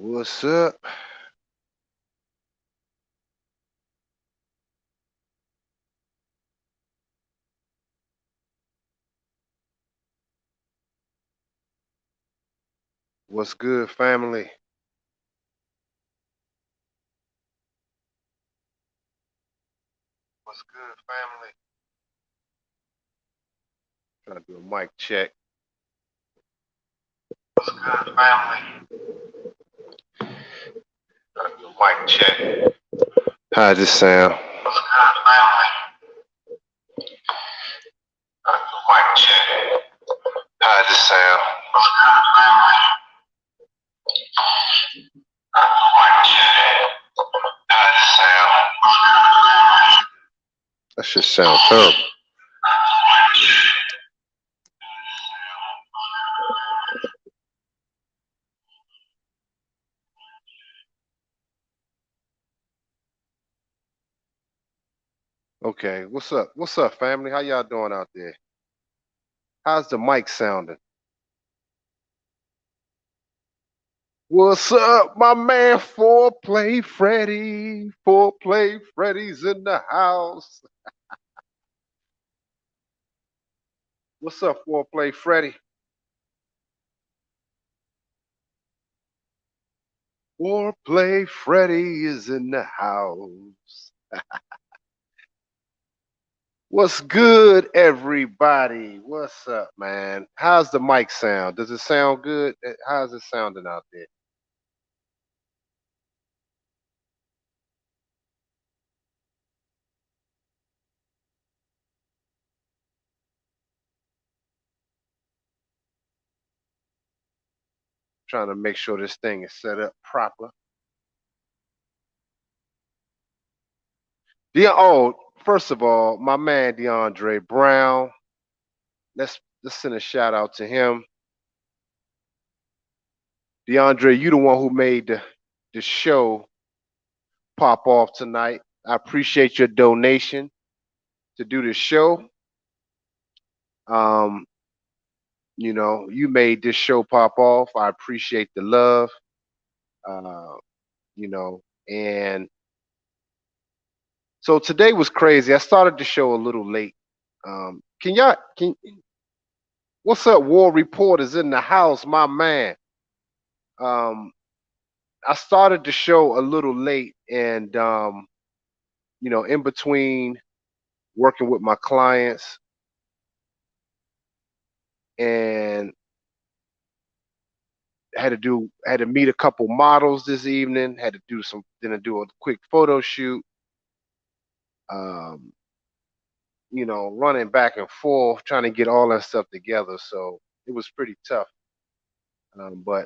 What's up? What's good, family? What's good, family? Trying to do a mic check. What's good, family? Trying to do a mic check. How's this sound? What's good, family? Trying to do a mic check. How's this sound? What's good, family? Trying to do a mic check. How's this sound? What's good, family? That should sound terrible. Okay, what's up? What's up, family? How y'all doing out there? How's the mic sounding? What's up, my man? Foreplay Freddy. Foreplay Freddy's in the house. What's up, Foreplay Freddy? Foreplay Freddy is in the house. What's good, everybody? What's up, man? How's the mic sound? Does it sound good? How's it sounding out there? Trying to make sure this thing is set up proper. Oh, first of all, my man DeAndre Brown. Let's send a shout out to him. DeAndre, you the one who made the show pop off tonight. I appreciate your donation to do the show. Um, you made this show pop off. I appreciate the love. Uh, and so today was crazy. I started the show a little late. Can what's up? War Report is in the house, my man. Um, I started the show a little late, and in between working with my clients and had to meet a couple models this evening, had to do a quick photo shoot, um, running back and forth, trying to get all that stuff together. So it was pretty tough. But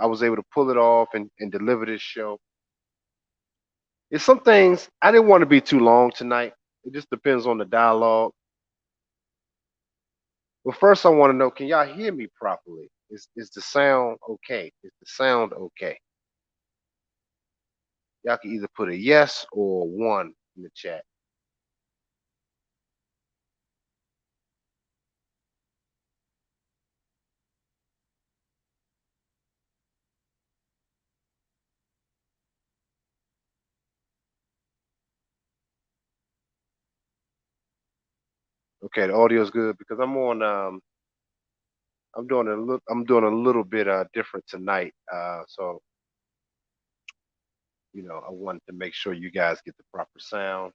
I was able to pull it off and deliver this show. It's some things I didn't want to be too long tonight. It just depends on the dialogue. But first, I want to know: can y'all hear me properly? Is the sound okay? Is the sound okay? Y'all can either put a yes or one in the chat. Okay, the audio is good because I'm doing a little bit different tonight. So I wanted to make sure you guys get the proper sound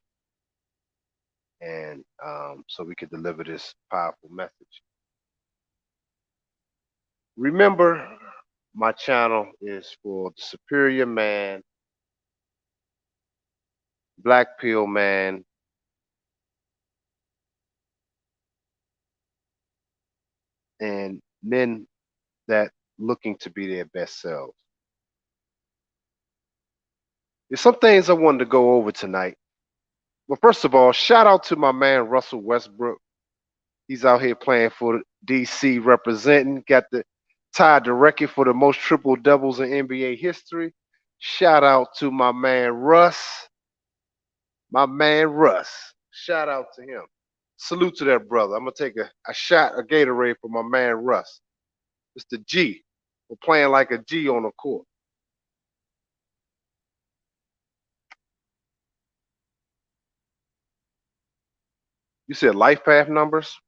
and so we could deliver this powerful message. Remember, my channel is for the superior man, black pill man, and men that looking to be their best selves. There's some things I wanted to go over tonight. Well, first of all, shout out to my man Russell Westbrook. He's out here playing for DC, representing. Got the tied the record for the most triple doubles in NBA history. Shout out to my man Russ. My man Russ. Shout out to him. Salute to that brother. I'm gonna take a shot of Gatorade for my man Russ. It's the G. We're playing like a G on the court. You said life path numbers,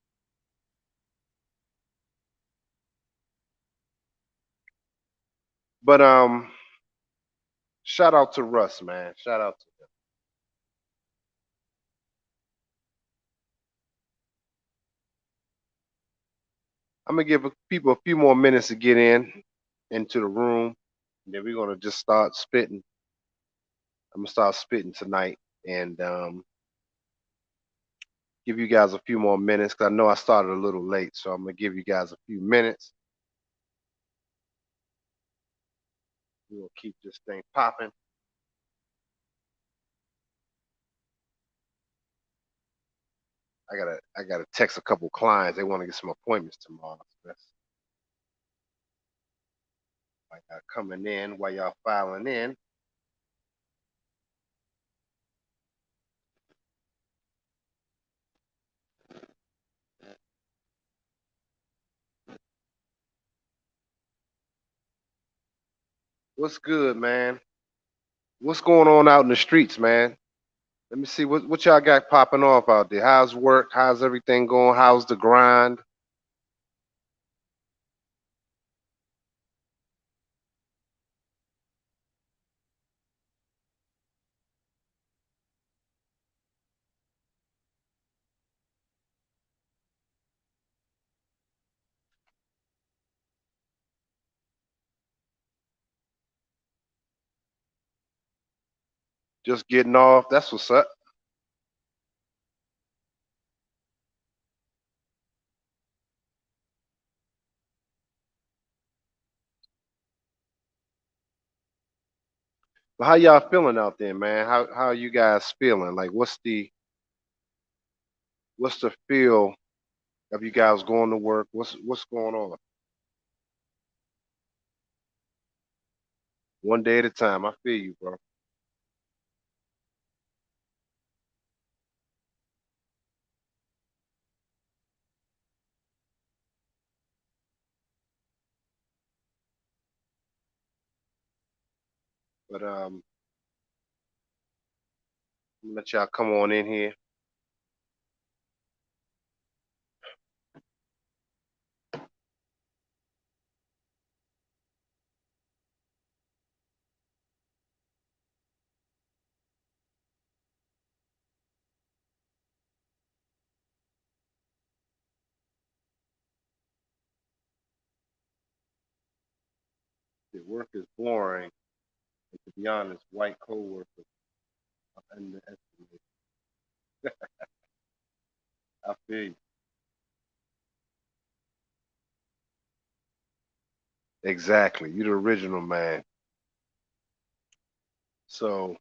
but shout out to Russ, man. Shout out to him. I'm gonna give people a few more minutes to get into the room, and then we're gonna just start spitting. I'm gonna start spitting tonight, and give you guys a few more minutes because I know I started a little late, so I'm gonna give you guys a few minutes. We'll keep this thing popping. I gotta text a couple clients. They want to get some appointments tomorrow. So that's why y'all coming in, while y'all filing in. What's good, man? What's going on out in the streets, man? Let me see what y'all got popping off out there. How's work? How's everything going? How's the grind? Just getting off. That's what's up. But how y'all feeling out there, man? How are you guys feeling? Like, what's the feel of you guys going to work? What's going on? One day at a time. I feel you, bro. But I'm gonna let y'all come on in here. The work is boring, and to be honest, white coworkers are underestimated. I feel you. Exactly. You the original man. So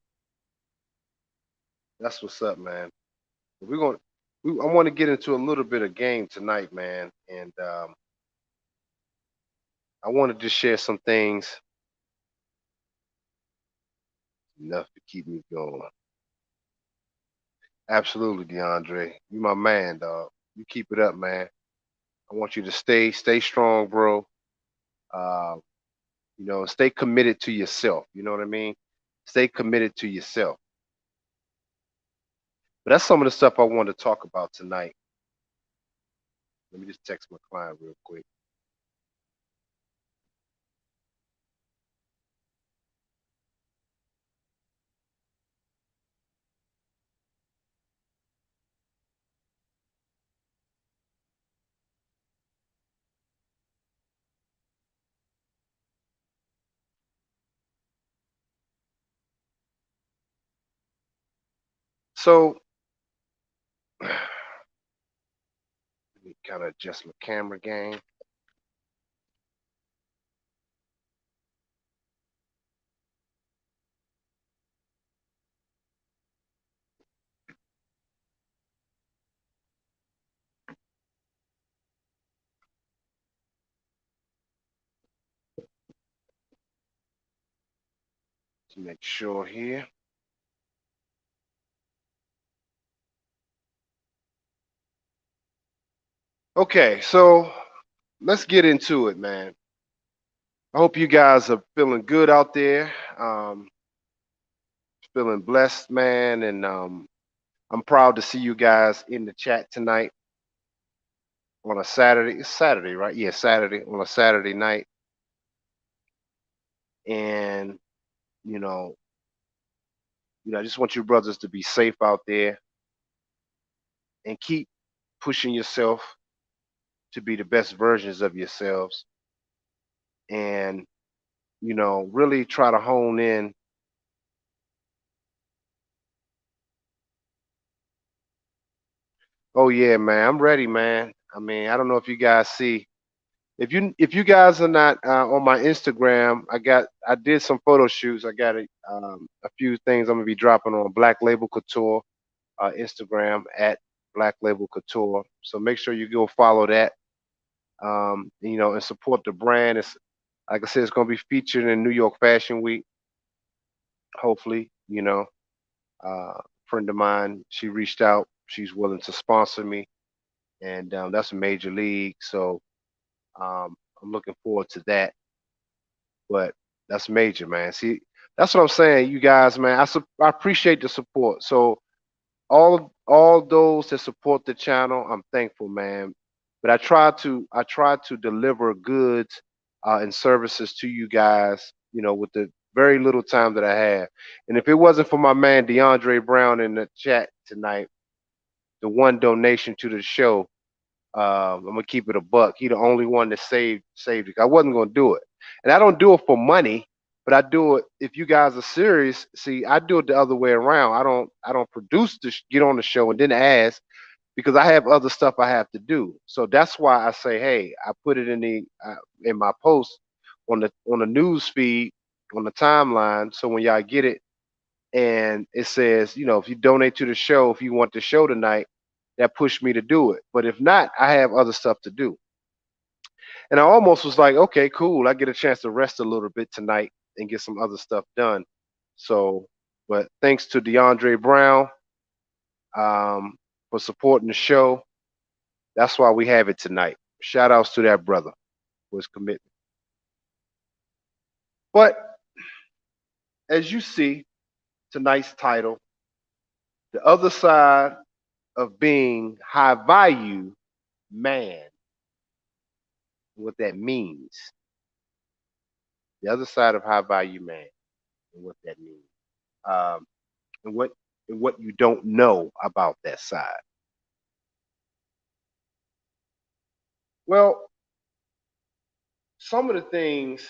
that's what's up, man. We're gonna. I want to get into a little bit of game tonight, man, and I wanted to share some things enough to keep me going. Absolutely, DeAndre. You my man, dog. You keep it up, man. I want you to stay strong, bro. Uh, stay committed to yourself. You know what I mean? Stay committed to yourself. But that's some of the stuff I want to talk about tonight. Let me just text my client real quick So let me kind of adjust my camera game. To make sure here. Okay, so let's get into it, man. I hope you guys are feeling good out there. Feeling blessed, man, and I'm proud to see you guys in the chat tonight on a Saturday. It's Saturday, right? Yeah, Saturday, on a Saturday night. And you know, I just want you brothers to be safe out there and keep pushing yourself to be the best versions of yourselves, and really try to hone in. Oh yeah, man, I'm ready, man. I mean, I don't know if you guys see. If you guys are not on my Instagram, I did some photo shoots. I got a few things I'm gonna be dropping on Black Label Couture Instagram at Black Label Couture. So make sure you go follow that. And support the brand. It's like I said, it's gonna be featured in New York Fashion Week. Hopefully, a friend of mine, she reached out. She's willing to sponsor me, and that's a major league. So I'm looking forward to that. But that's major, man. See, that's what I'm saying, you guys, man. I appreciate the support. So all those that support the channel, I'm thankful, man. But I try to deliver goods and services to you guys, with the very little time that I have. And if it wasn't for my man DeAndre Brown in the chat tonight, the one donation to the show, I'm gonna keep it a buck. He the only one that saved it. I wasn't gonna do it, and I don't do it for money, but I do it if you guys are serious. See, I do it the other way around. I don't produce get on the show and then ask because I have other stuff I have to do. So that's why I say, hey, I put it in my post on the news feed on the timeline. So when y'all get it and it says, if you donate to the show, if you want the show tonight, that pushed me to do it. But if not, I have other stuff to do. And I almost was like, okay, cool. I get a chance to rest a little bit tonight and get some other stuff done. So, but thanks to DeAndre Brown um, for supporting the show. That's why we have it tonight. Shout outs to that brother for his commitment. But as you see, tonight's title, The Other Side of Being High Value Man, what that means. The other side of high value man and what that means. Um, and what you don't know about that side. Well, some of the things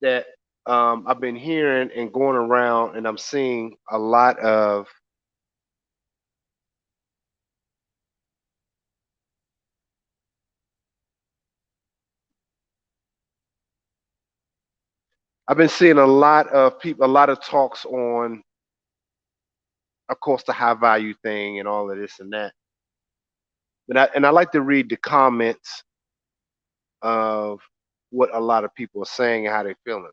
that I've been hearing and going around, and I'm seeing a lot of I've been seeing a lot of people, a lot of talks on, of course, the high value thing and all of this and that. And I like to read the comments of what a lot of people are saying and how they're feeling.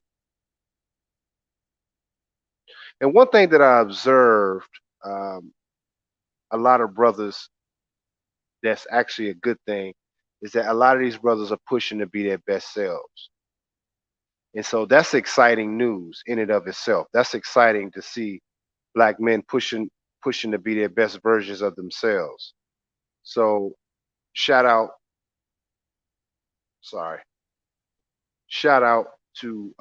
And one thing that I observed, um, a lot of brothers, that's actually a good thing, is that a lot of these brothers are pushing to be their best selves. And so that's exciting news in and of itself. That's exciting to see black men pushing to be their best versions of themselves. So shout out, sorry, shout out to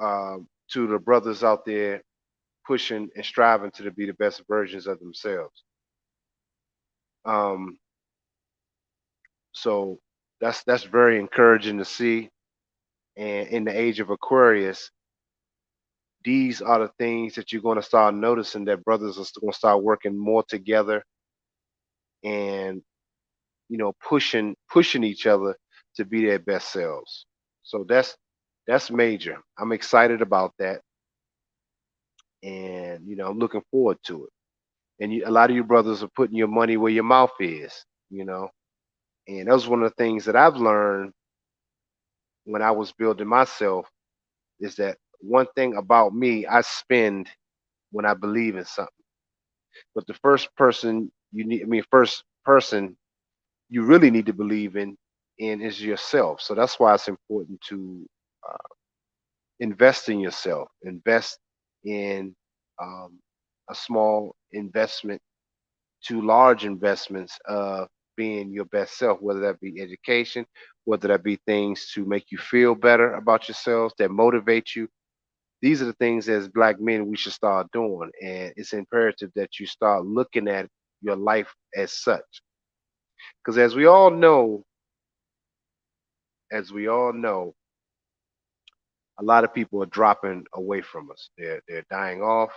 the brothers out there pushing and striving to be the best versions of themselves. Um, so that's very encouraging to see. And in the age of Aquarius, these are the things that you're going to start noticing, that brothers are going to start working more together and pushing each other to be their best selves. So that's major. I'm excited about that, and I'm looking forward to it. And a lot of you brothers are putting your money where your mouth is, and that was one of the things that I've learned when I was building myself, is that one thing about me, I spend when I believe in something. But the first person you really need to believe in is yourself. So that's why it's important to uh, invest in yourself. Invest in um, a small investment to large investments of being your best self, whether that be education, whether that be things to make you feel better about yourselves, that motivate you. These are the things as black men we should start doing. And it's imperative that you start looking at your life as such. Because as we all know, a lot of people are dropping away from us. They're dying off,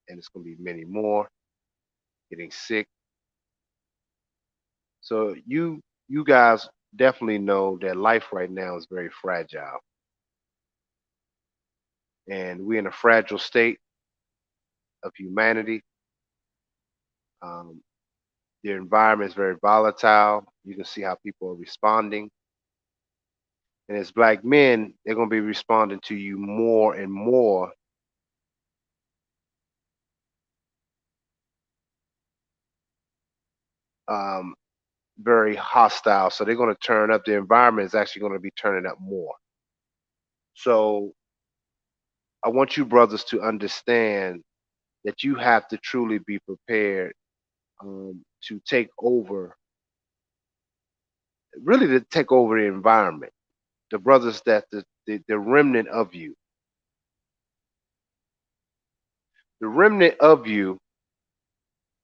and it's going to be many more getting sick. So you guys definitely know that life right now is very fragile, and we're in a fragile state of humanity. Um, the environment is very volatile. You can see how people are responding, and as black men, they're going to be responding to you more and more. Um, Very hostile. So they're going to turn up. The environment is actually going to be turning up more. So I want you brothers to understand that you have to truly be prepared to take over, really to take over the environment. The brothers that the remnant of you, the remnant of you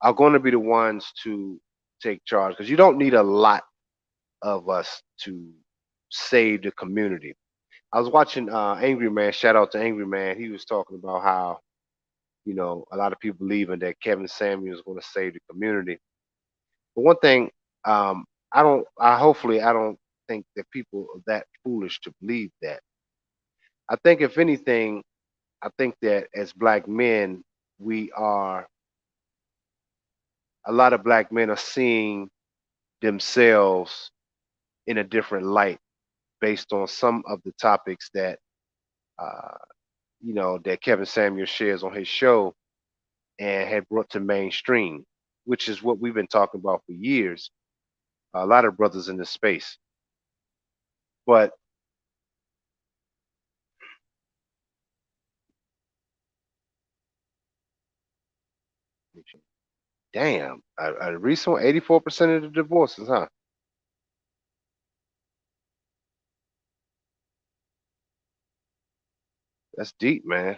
are going to be the ones to take charge because you don't need a lot of us to save the community. I was watching Angry Man. Shout out to Angry Man. He was talking about how a lot of people believing that Kevin Samuels is going to save the community. But one thing, I don't. I don't think that people are that foolish to believe that. I think if anything, I think that as black men, we are a lot of black men are seeing themselves in a different light based on some of the topics that uh, that Kevin Samuel shares on his show and had brought to mainstream, which is what we've been talking about for years. A lot of brothers in this space, but damn, a recent 84% of the divorces, huh? That's deep, man.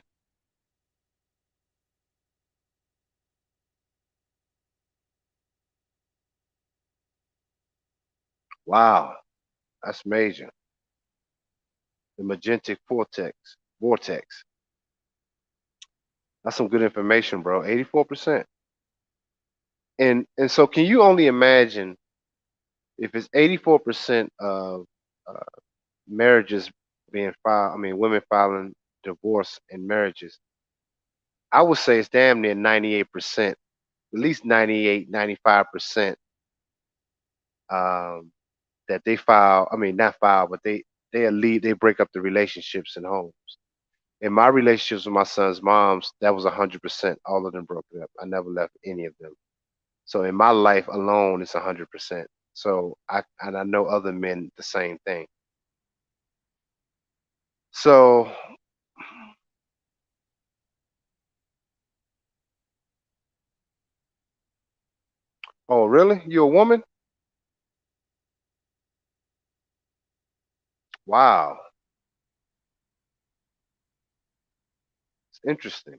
Wow, that's major. The magentic vortex. That's some good information, bro. 84%. And so, can you only imagine if it's 84% of uh, marriages being filed? I mean, women filing divorce in marriages. I would say it's damn near 98%, at least 98, 95% um, that they file. I mean, not file, but they leave. They break up the relationships in homes. In my relationships with my son's moms, that was 100%. All of them broke it up. I never left any of them. So in my life alone, it's 100%. So I know other men the same thing. So, oh really? You a woman? Wow, it's interesting.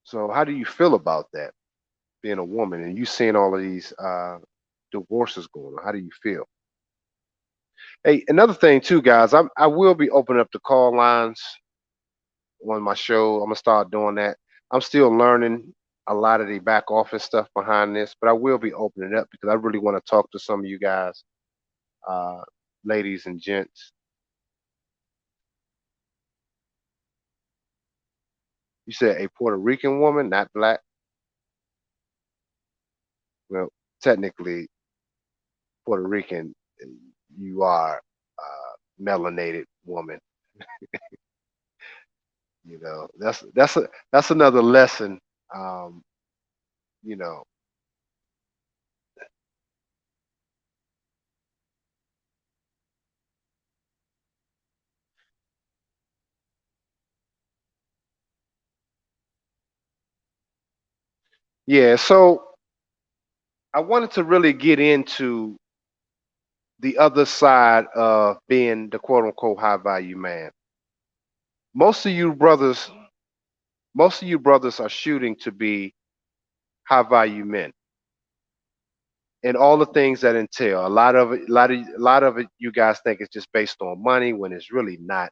So how do you feel about that, being a woman and you seeing all of these divorces going on? How do you feel? Hey, another thing too, guys. I will be opening up the call lines on my show. I'm gonna start doing that. I'm still learning a lot of the back office stuff behind this, but I will be opening it up because I really want to talk to some of you guys, uh, ladies and gents. You said a Puerto Rican woman, not black. Well, technically, Puerto Rican, you are melanated woman. That's another lesson. Um, you know, Yeah, so I wanted to really get into the other side of being the quote unquote high value man. Most of you brothers, most of you brothers are shooting to be high value men and all the things that entail. A lot of it you guys think it's just based on money when it's really not.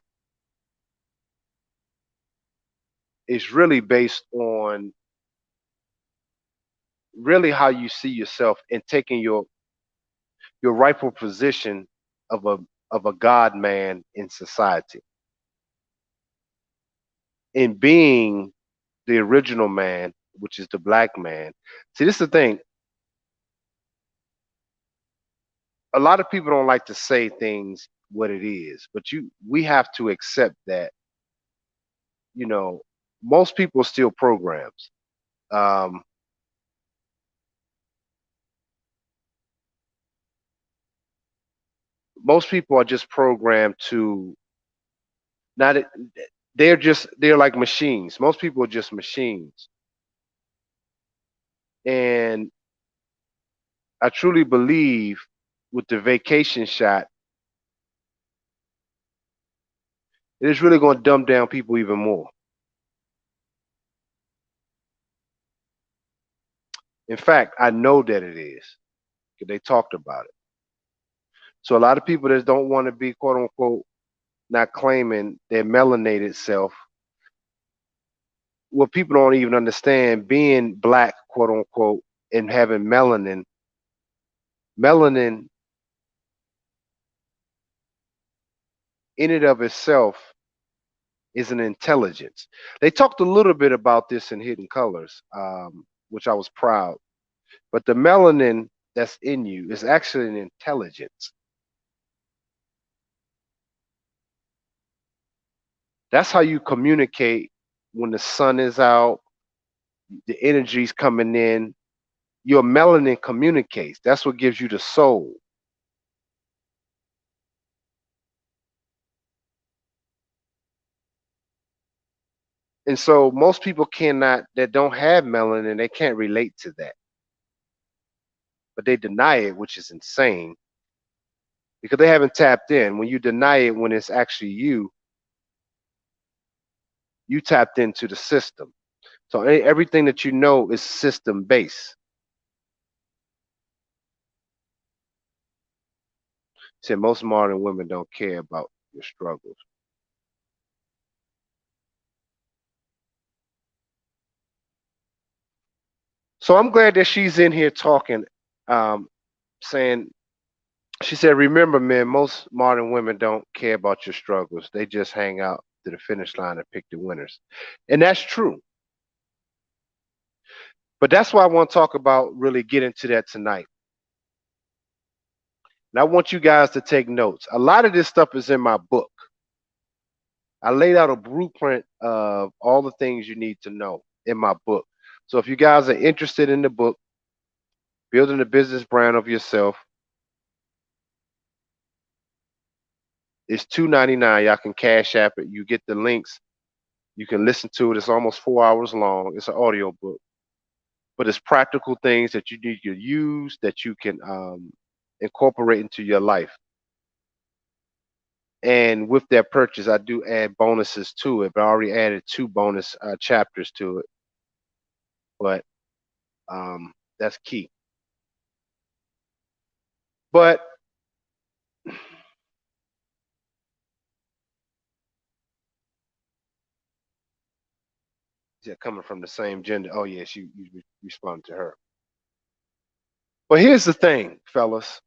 It's really based on really how you see yourself and taking your rightful position of a God man in society and being the original man, which is the black man. See, this is the thing. A lot of people don't like to say things what it is, but we have to accept that, you know, most people are still programs. Um, most people are just programmed to not they're like machines. Most people are just machines. And I truly believe with the vacation shot, it is really going to dumb down people even more. In fact, I know that it is because they talked about it. So a lot of people that don't want to be quote unquote not claiming their melanated self, what people don't even understand, being black, quote unquote, and having melanin in and of itself is an intelligence. They talked a little bit about this in Hidden Colors, which I was proud. But the melanin that's in you is actually an intelligence. That's how you communicate when the sun is out, the energy's coming in. Your melanin communicates. That's what gives you the soul. And so most people cannot that don't have melanin, they can't relate to that. But they deny it, which is insane because they haven't tapped in. When you deny it when it's actually you tapped into the system. So everything that you know is system based. Said most modern women don't care about your struggles. So I'm glad that she's in here talking, um, saying she said, remember, man, most modern women don't care about your struggles. They just hang out to the finish line and pick the winners. And that's true. But that's why I want to talk about really get into that tonight. And I want you guys to take notes. A lot of this stuff is in my book. I laid out a blueprint of all the things you need to know in my book. So if you guys are interested in the book, building a business brand of yourself, it's $2.99. Y'all can cash app it. You get the links. You can listen to it. It's almost 4 hours long. It's an audio book, but it's practical things that you need to use that you can incorporate into your life. And with that purchase, I do add bonuses to it, but I already added two bonus chapters to it. But that's key. But yeah, coming from the same gender. Oh yes, you respond to her. But here's the thing, fellas.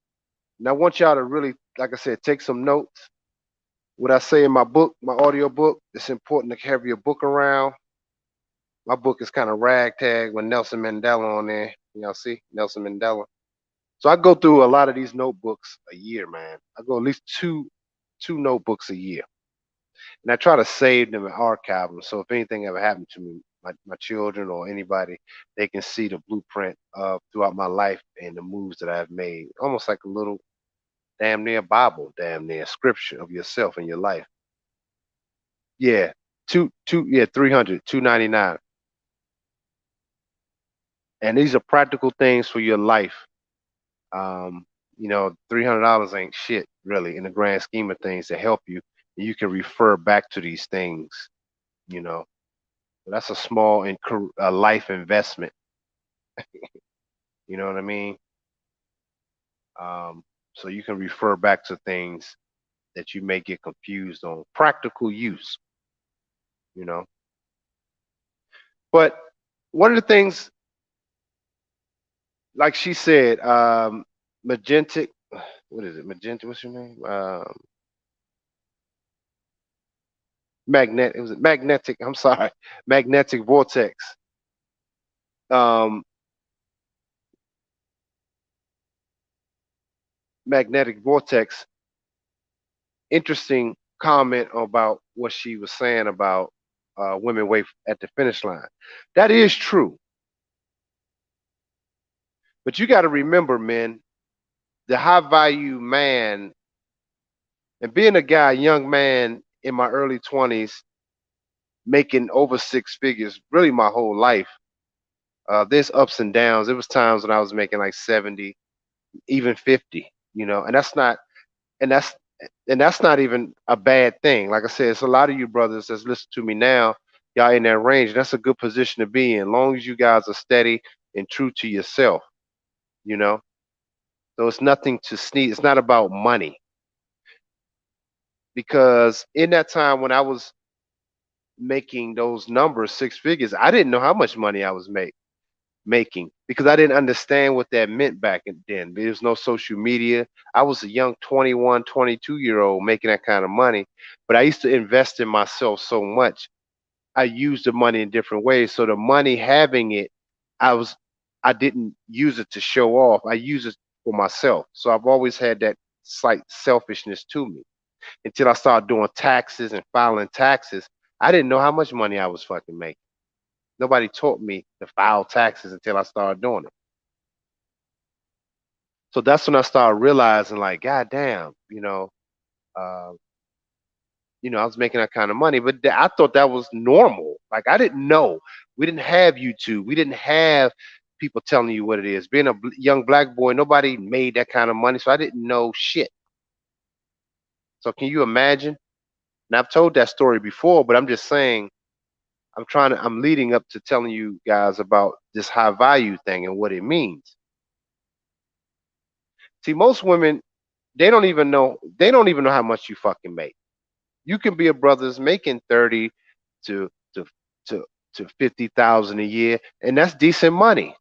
And I want y'all to really, like I said, take some notes. What I say in my book, my audio book, it's important to have your book around. My book is kind of ragtag with Nelson Mandela on there. Y'all see Nelson Mandela. So I go through a lot of these notebooks a year, man. I go at least two notebooks a year, and I try to save them and archive them. So if anything ever happened to me, my children or anybody, they can see the blueprint of throughout my life and the moves that I've made. Almost like a little damn near Bible, damn near scripture of yourself and your life. Yeah, yeah, 300, 299. And these are practical things for your life. Um, $300 ain't shit really in the grand scheme of things to help you. You can refer back to these things. You know, that's a small and life investment. You know what I mean? So you can refer back to things that you may get confused on. Practical use. You know, but one of the things, like she said, magentic. What is it? Magenta. What's your name? Magnet. It was magnetic. I'm sorry. Magnetic vortex. Um, magnetic vortex. Interesting comment about what she was saying about women wait at the finish line. That is true. But you got to remember, men, the high value man, and being a guy, young man in my early 20s, making over six figures really my whole life. There's ups and downs. There was times when I was making like 70, even 50, and that's and that's not even a bad thing. Like I said, it's a lot of you brothers that's listening to me now, y'all in that range. That's a good position to be in, long as you guys are steady and true to yourself, you know. So it's nothing to sneeze. It's not about money. Because in that time when I was making those numbers, six figures, I didn't know how much money I was making because I didn't understand what that meant back then. There was no social media. I was a young 21, 22-year-old making that kind of money, but I used to invest in myself so much. I used the money in different ways. So the money having it, I was I didn't use it to show off. I use it for myself. So I've always had that slight selfishness to me until I started doing taxes and filing taxes. I didn't know how much money I was fucking making. Nobody taught me to file taxes until I started doing it. So that's when I started realizing, like, God damn, uh, I was making that kind of money, but I thought that was normal. Like, I didn't know. We didn't have YouTube. We didn't have people telling you what it is. Being a young black boy, nobody made that kind of money, so I didn't know shit. So can you imagine? And I've told that story before, but I'm just saying, I'm leading up to telling you guys about this high value thing and what it means. See, most women, they don't even know how much you fucking make. You can be a brother's making 30 to to to to 50,000 a year, and that's decent money.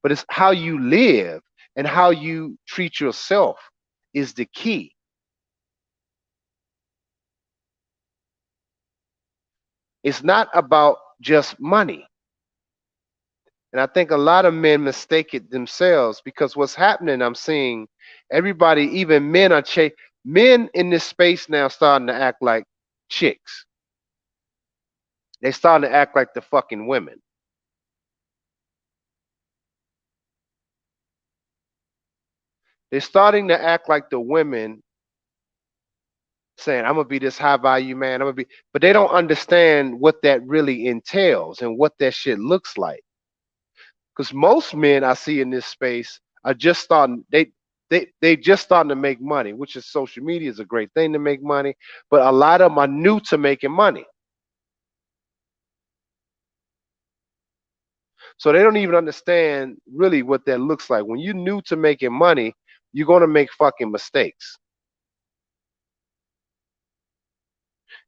But it's how you live and how you treat yourself is the key. It's not about just money. And I think a lot of men mistake it themselves because what's happening, I'm seeing everybody, even men in this space now starting to act like chicks. They starting to act like the fucking women. They're starting to act like the women, saying, I'm gonna be this high value man, but they don't understand what that really entails and what that shit looks like. Because most men I see in this space are just starting, they just starting to make money, which is social media is a great thing to make money, but a lot of them are new to making money. So they don't even understand really what that looks like. When you're new to making money, you're gonna make fucking mistakes.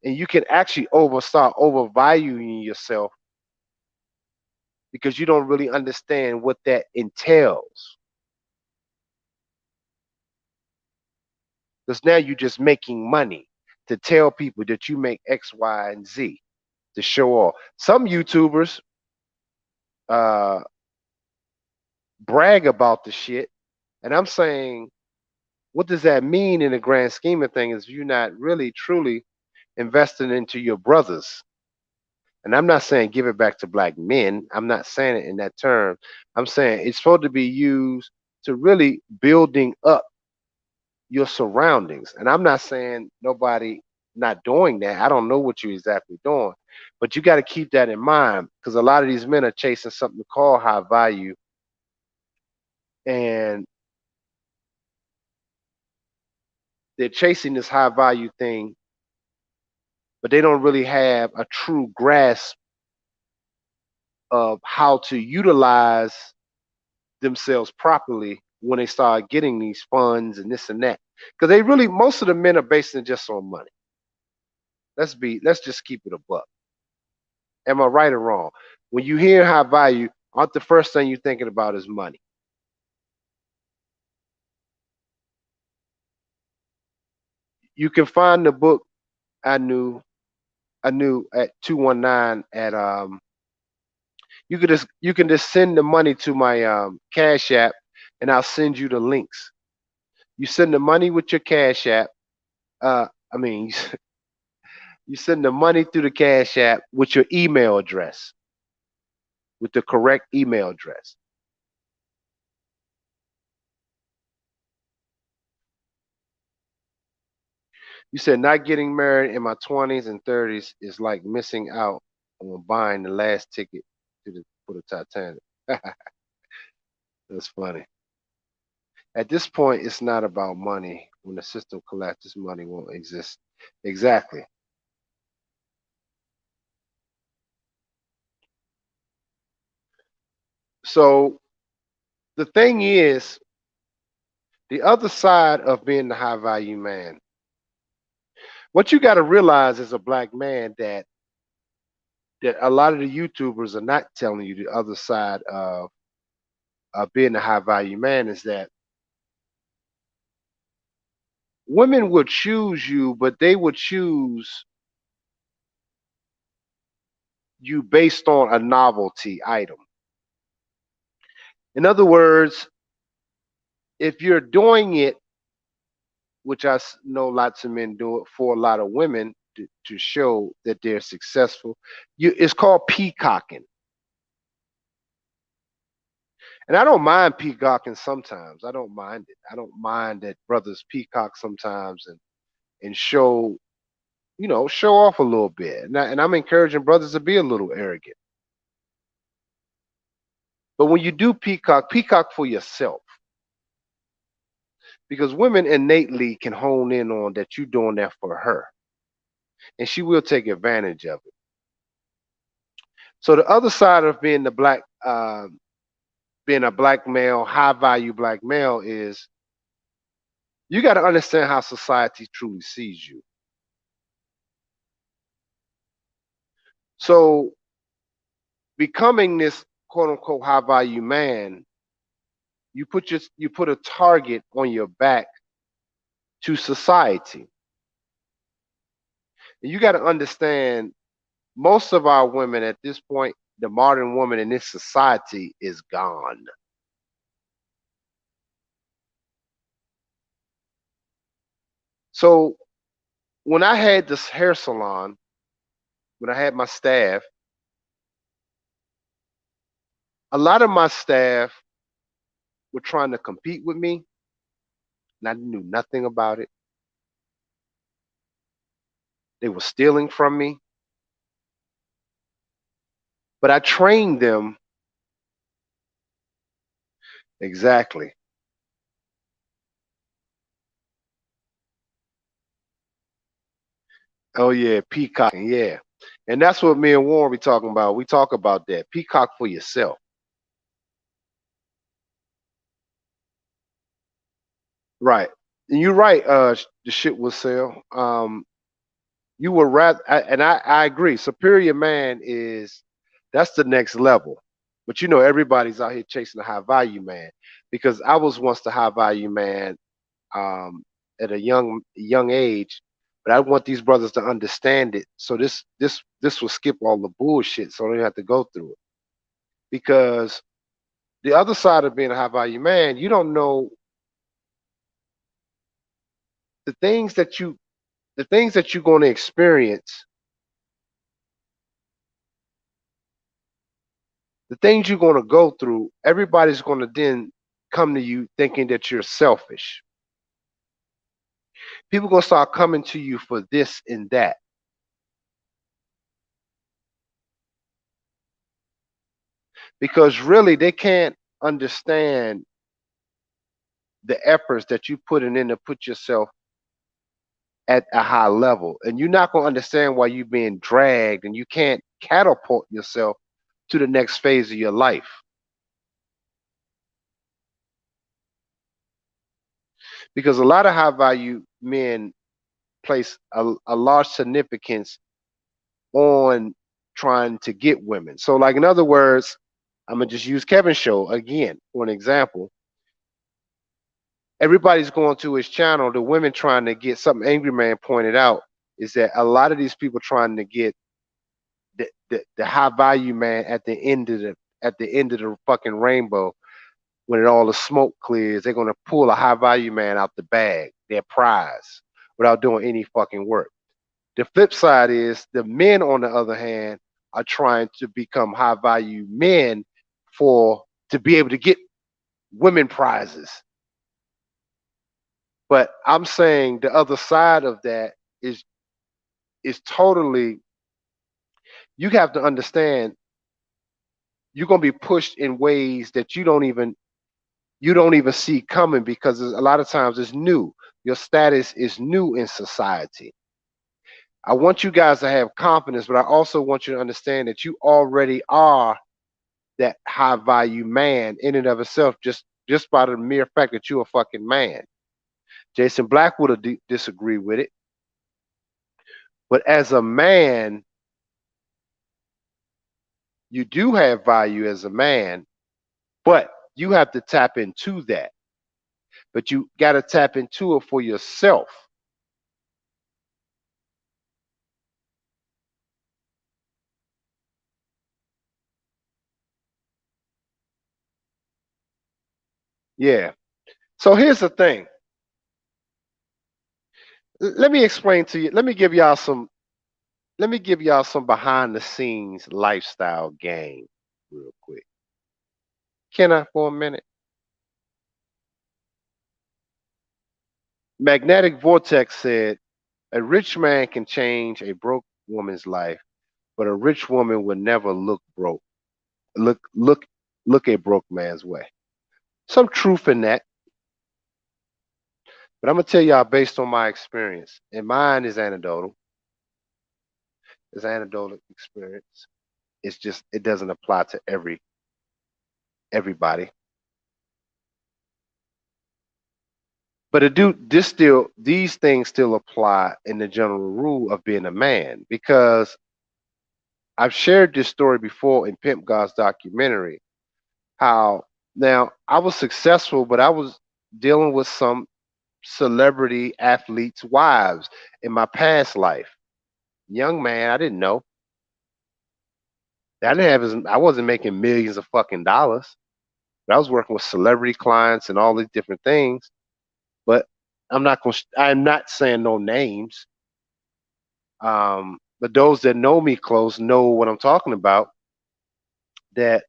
And you can actually start overvaluing yourself because you don't really understand what that entails. Because now you're just making money to tell people that you make X, Y, and Z to show off. Some YouTubers uh, brag about the shit, and I'm saying, what does that mean in the grand scheme of things? If you're not really truly investing into your brothers. And I'm not saying give it back to black men. I'm not saying it in that term. I'm saying it's supposed to be used to really building up your surroundings. And I'm not saying nobody not doing that. I don't know what you're exactly doing, but you got to keep that in mind because a lot of these men are chasing something called high value, and they're chasing this high value thing, but they don't really have a true grasp of how to utilize themselves properly when they start getting these funds and this and that. Because they really, most of the men are basing it just on money. Let's just keep it a buck. Am I right or wrong? When you hear high value, aren't the first thing you're thinking about is money? You can find the book I knew I knew at 219 at you can just send the money to my Cash App and I'll send you the links. You send the money with your Cash App. I mean, you send the money through the Cash App with your email address, with the correct email address. You said not getting married in my 20s and 30s is like missing out on buying the last ticket for the Titanic. That's funny. At this point, it's not about money. When the system collapses, money won't exist. Exactly. So the thing is, the other side of being the high value man, what you got to realize as a black man that a lot of the YouTubers are not telling you the other side of being a high value man is that women would choose you, but they would choose you based on a novelty item. In other words, if you're doing it, which know lots of men do it for a lot of women to show that they're successful, it's called peacocking. And I don't mind peacocking sometimes. I don't mind it. I don't mind that brothers peacock sometimes and show, show off a little bit. And I'm encouraging brothers to be a little arrogant. But when you do peacock, peacock for yourself. Because women innately can hone in on that you're doing that for her. And she will take advantage of it. So the other side of being a black male, high value black male is you got to understand how society truly sees you. So becoming this quote unquote high value man, you put a target on your back to society. And you got to understand most of our women at this point, the modern woman in this society is gone. So when I had this hair salon, when I had my staff, a lot of my staff were trying to compete with me, and I knew nothing about it. They were stealing from me, but I trained them exactly. Oh yeah, peacocking, yeah. And that's what me and Warren be talking about. We talk about that. Peacock for yourself. Right. And you're right, the shit will sell. You were rather and I agree. Superior man is that's the next level. But everybody's out here chasing a high value man. Because I was once the high value man at a young age. But I want these brothers to understand it. So this will skip all the bullshit so they don't have to go through it. Because the other side of being a high value man, you don't know the things that you the things that you're going to experience, the things you're going to go through, everybody's going to then come to you thinking that you're selfish People gonna start coming to you for this and that. Because really they can't understand the efforts that you putting in to put yourself at a high level. And you're not gonna understand why you're being dragged and you can't catapult yourself to the next phase of your life. Because a lot of high value men place a large significance on trying to get women. So, like in other words, I'm gonna just use Kevin's show again for an example. Everybody's going to his channel. The women trying to get something. Angry Man pointed out is that a lot of these people trying to get the high value man at the end of the fucking rainbow. When it all the smoke clears, they're gonna pull a high value man out the bag, their prize, without doing any fucking work. The flip side is the men, on the other hand, are trying to become high value men for to be able to get women prizes. But I'm saying the other side of that is totally, you have to understand you're gonna be pushed in ways that you don't even see coming, because a lot of times it's new. Your status is new in society. I want you guys to have confidence, but I also want you to understand that you already are that high value man in and of itself, just by the mere fact that you're a fucking man. Jason Black would have disagreed with it, but as a man, you do have value as a man, but you have to tap into that. But you got to tap into it for yourself. Yeah. So here's the thing. Let me explain to you. Let me give y'all some behind the scenes lifestyle game real quick. Can I for a minute? Magnetic Vortex said a rich man can change a broke woman's life, but a rich woman would never look broke. Look a broke man's way. Some truth in that, but I'm gonna tell y'all based on my experience, and mine is anecdotal. It's anecdotal experience. It's just it doesn't apply to everybody. But it do this still these things still apply in the general rule of being a man, because I've shared this story before in Pimp God's documentary. How now I was successful, but I was dealing with some celebrity athletes' wives in my past life. Young man, I didn't know. I wasn't making millions of fucking dollars, but I was working with celebrity clients and all these different things. But I'm not saying no names. But those that know me close know what I'm talking about. That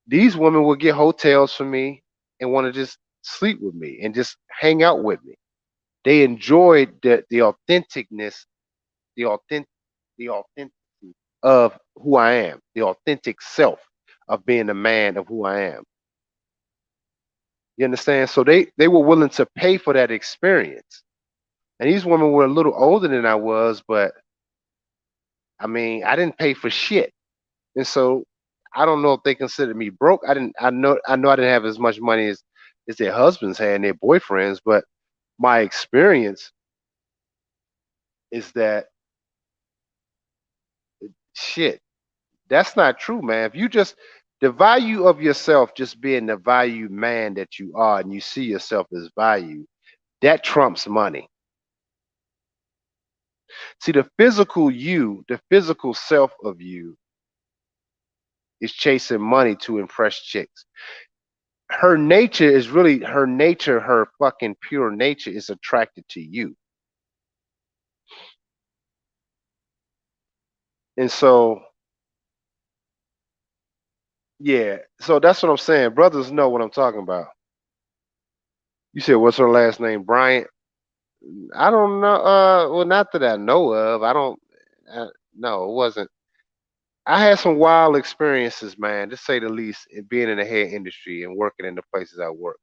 these women will get hotels for me and want to just sleep with me and just hang out with me. They enjoyed the authenticness, the authentic, the authenticity of who I am, the authentic self of being a man of who I am. You understand? So they were willing to pay for that experience. And these women were a little older than I was, but I mean, I didn't pay for shit. And so I don't know if they considered me broke. I know I didn't have as much money as their husbands had and their boyfriends, but my experience is that shit, that's not true, man. If you just the value of yourself just being the value man that you are and you see yourself as value, that trumps money. See, the physical self of you is chasing money to impress chicks. Her nature, her fucking pure nature is attracted to you. And so, yeah, so that's what I'm saying. Brothers know what I'm talking about. You said, what's her last name? Bryant? I don't know. Well, not that I know of. I don't. No, it wasn't. I had some wild experiences, man, to say the least, in being in the hair industry and working in the places I work.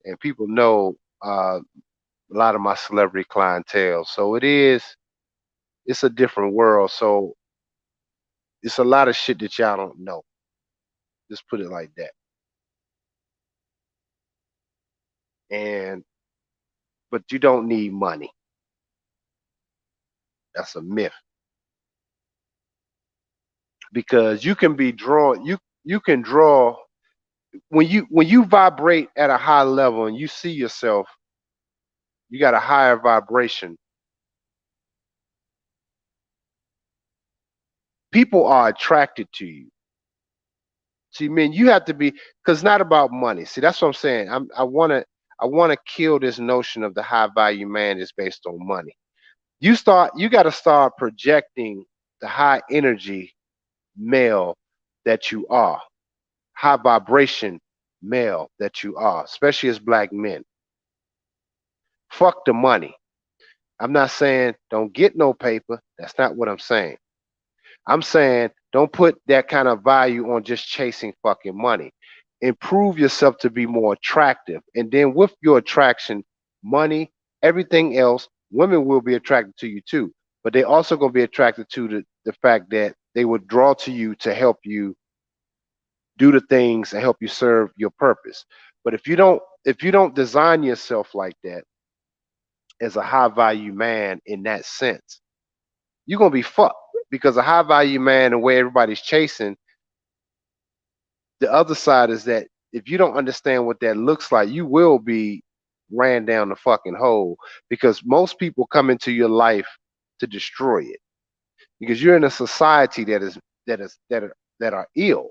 And people know a lot of my celebrity clientele. So it's a different world. So it's a lot of shit that y'all don't know. Just put it like that. And but you don't need money. That's a myth because you can be drawn. You can draw when you vibrate at a high level and you see yourself. You got a higher vibration. People are attracted to you. See, man, you have to be because it's not about money. See, that's what I'm saying. I wanna kill this notion of the high value man is based on money. You gotta start projecting the high energy male that you are, high vibration male that you are, especially as black men. Fuck the money. I'm not saying don't get no paper. That's not what I'm saying. I'm saying don't put that kind of value on just chasing fucking money. Improve yourself to be more attractive. And then with your attraction, money, everything else, women will be attracted to you too. But they also gonna be attracted to the fact that they would draw to you to help you do the things and help you serve your purpose. But if you don't design yourself like that as a high value man in that sense, you're gonna be fucked because a high value man, the way everybody's chasing, the other side is that if you don't understand what that looks like, you will be ran down the fucking hole because most people come into your life to destroy it because you're in a society that are ill.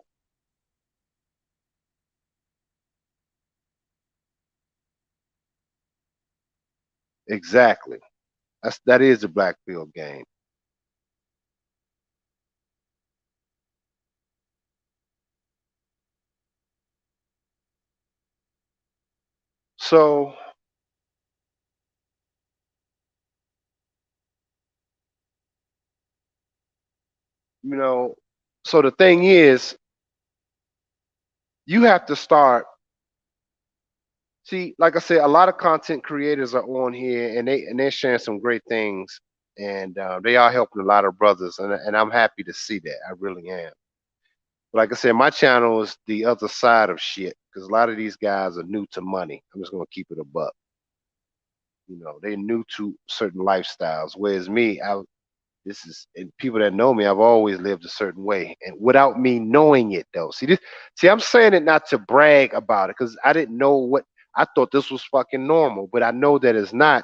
Exactly. That is the black pill game. So, you know, so the thing is, you have to start. See, like I said, a lot of content creators are on here, and they're sharing some great things, and they are helping a lot of brothers, and I'm happy to see that. I really am. But like I said, my channel is the other side of shit because a lot of these guys are new to money. I'm just gonna keep it a buck. They're new to certain lifestyles, whereas me, this is and people that know me, I've always lived a certain way, and without me knowing it though. See, I'm saying it not to brag about it because I didn't know what I thought this was fucking normal, but I know that it's not.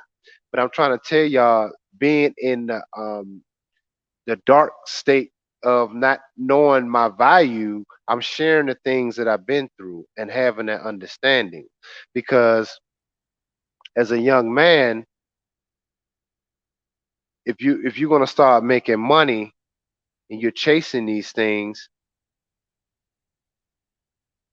But I'm trying to tell y'all, being in the dark state of not knowing my value, I'm sharing the things that I've been through and having that understanding, because as a young man, if you're gonna start making money and you're chasing these things,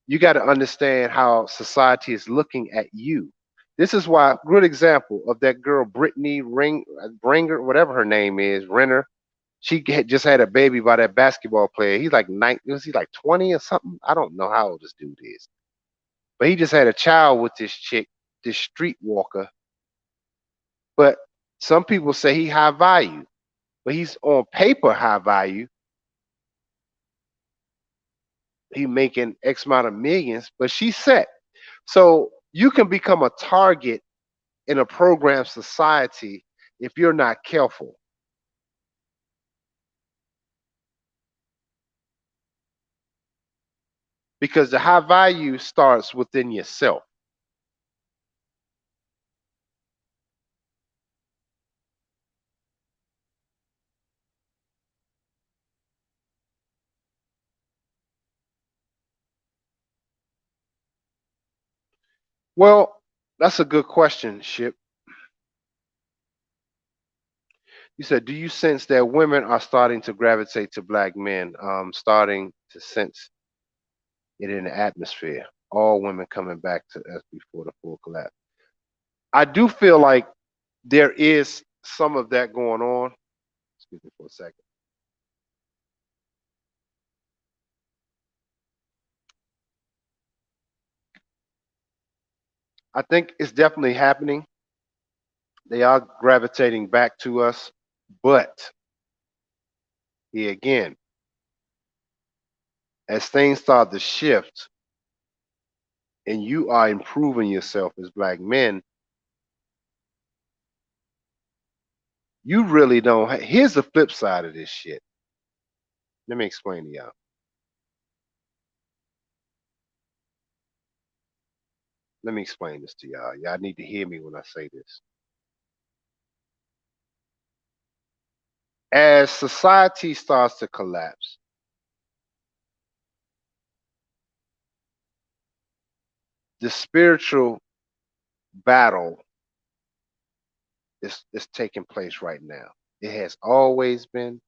you got to understand how society is looking at you. This is why, good example of that girl, Brittany Ringer, whatever her name is, Renner. Just had a baby by that basketball player. He's like was he like 20 or something? I don't know how old this dude is, but he just had a child with this chick, this streetwalker. But some people say he high value, but he's on paper high value. He making X amount of millions, but she's set. So you can become a target in a programmed society if you're not careful, because the high value starts within yourself. Well, that's a good question, Ship. You said, do you sense that women are starting to gravitate to black men? Starting to sense it in the atmosphere. All women coming back to us before the full collapse. I do feel like there is some of that going on. Excuse me for a second. I think it's definitely happening. They are gravitating back to us, but here again, as things start to shift and you are improving yourself as black men, you really don't. Here's the flip side of this shit. Let me explain to y'all. Let me explain this to y'all. Y'all need to hear me when I say this. As society starts to collapse, the spiritual battle is taking place right now. It has always been,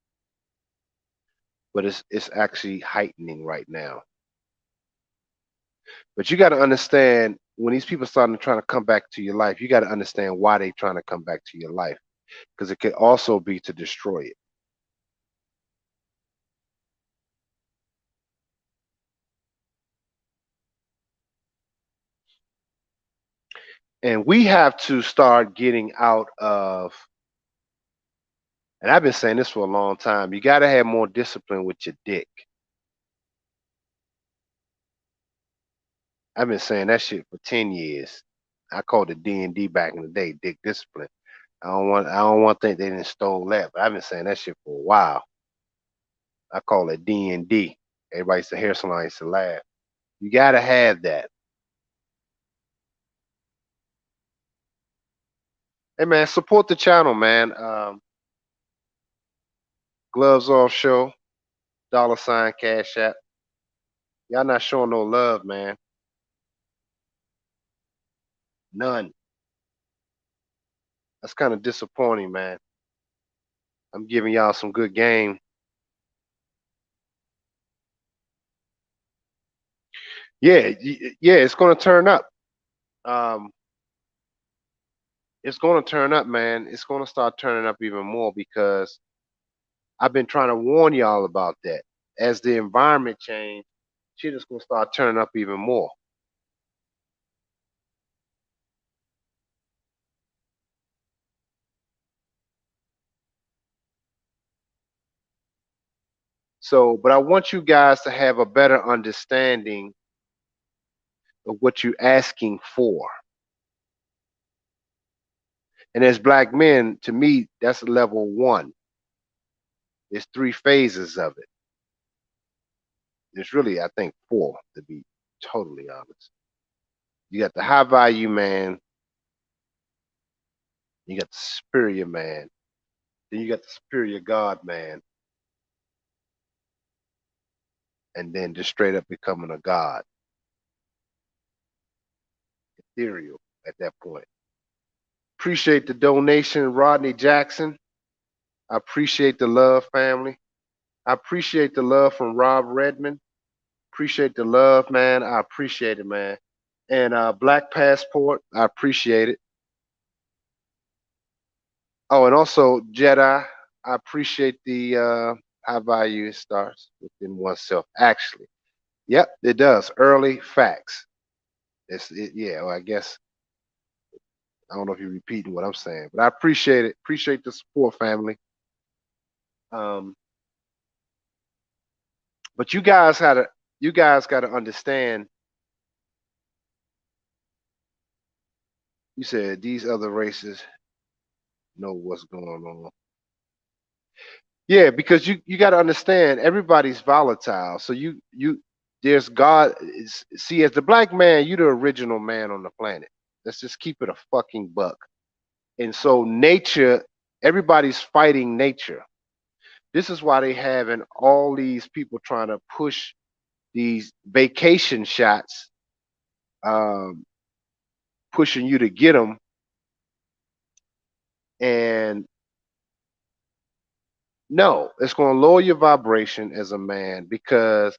but it's actually heightening right now. But you got to understand when these people starting to trying to come back to your life, you got to understand why they trying to come back to your life because it could also be to destroy it. And we have to start getting out of, and I've been saying this for a long time, you got to have more discipline with your dick. I've been saying that shit for 10 years. I called it D&D back in the day, dick discipline. I don't want to think they didn't stole that, but I've been saying that shit for a while. I call it D&D. Everybody used to hair salon used to laugh. You got to have that. Hey man, support the channel, man. Gloves Off Show, $ Cash App. Y'all not showing no love, man. None. That's kind of disappointing, man. I'm giving y'all some good game. Yeah, yeah, it's gonna turn up. Um, it's gonna turn up, man. It's gonna start turning up even more because I've been trying to warn y'all about that. As the environment change, shit is gonna start turning up even more. So, but I want you guys to have a better understanding of what you're asking for. And as black men, to me, that's level one. There's three phases of it. There's really, I think, four, to be totally honest. You got the high value man, you got the superior man, then you got the superior God man, and then just straight up becoming a God. Ethereal at that point. Appreciate the donation, Rodney Jackson. I appreciate the love, family. I appreciate the love from Rob Redmond. Appreciate the love, man. I appreciate it, man. And Black Passport, I appreciate it. Oh, and also Jedi, I appreciate the high value it starts within oneself. Actually, yep, it does. Early facts. Yeah. Well, I guess I don't know if you're repeating what I'm saying, but I appreciate it. Appreciate the support, family. Um, but you guys got to understand. You said these other races know what's going on. Yeah, because you got to understand everybody's volatile. So you there's God. See, as the black man, you the original man on the planet. Let's just keep it a fucking buck. And so nature, everybody's fighting nature. This is why they having all these people trying to push these vacation shots, um, pushing you to get them, and no, it's going to lower your vibration as a man because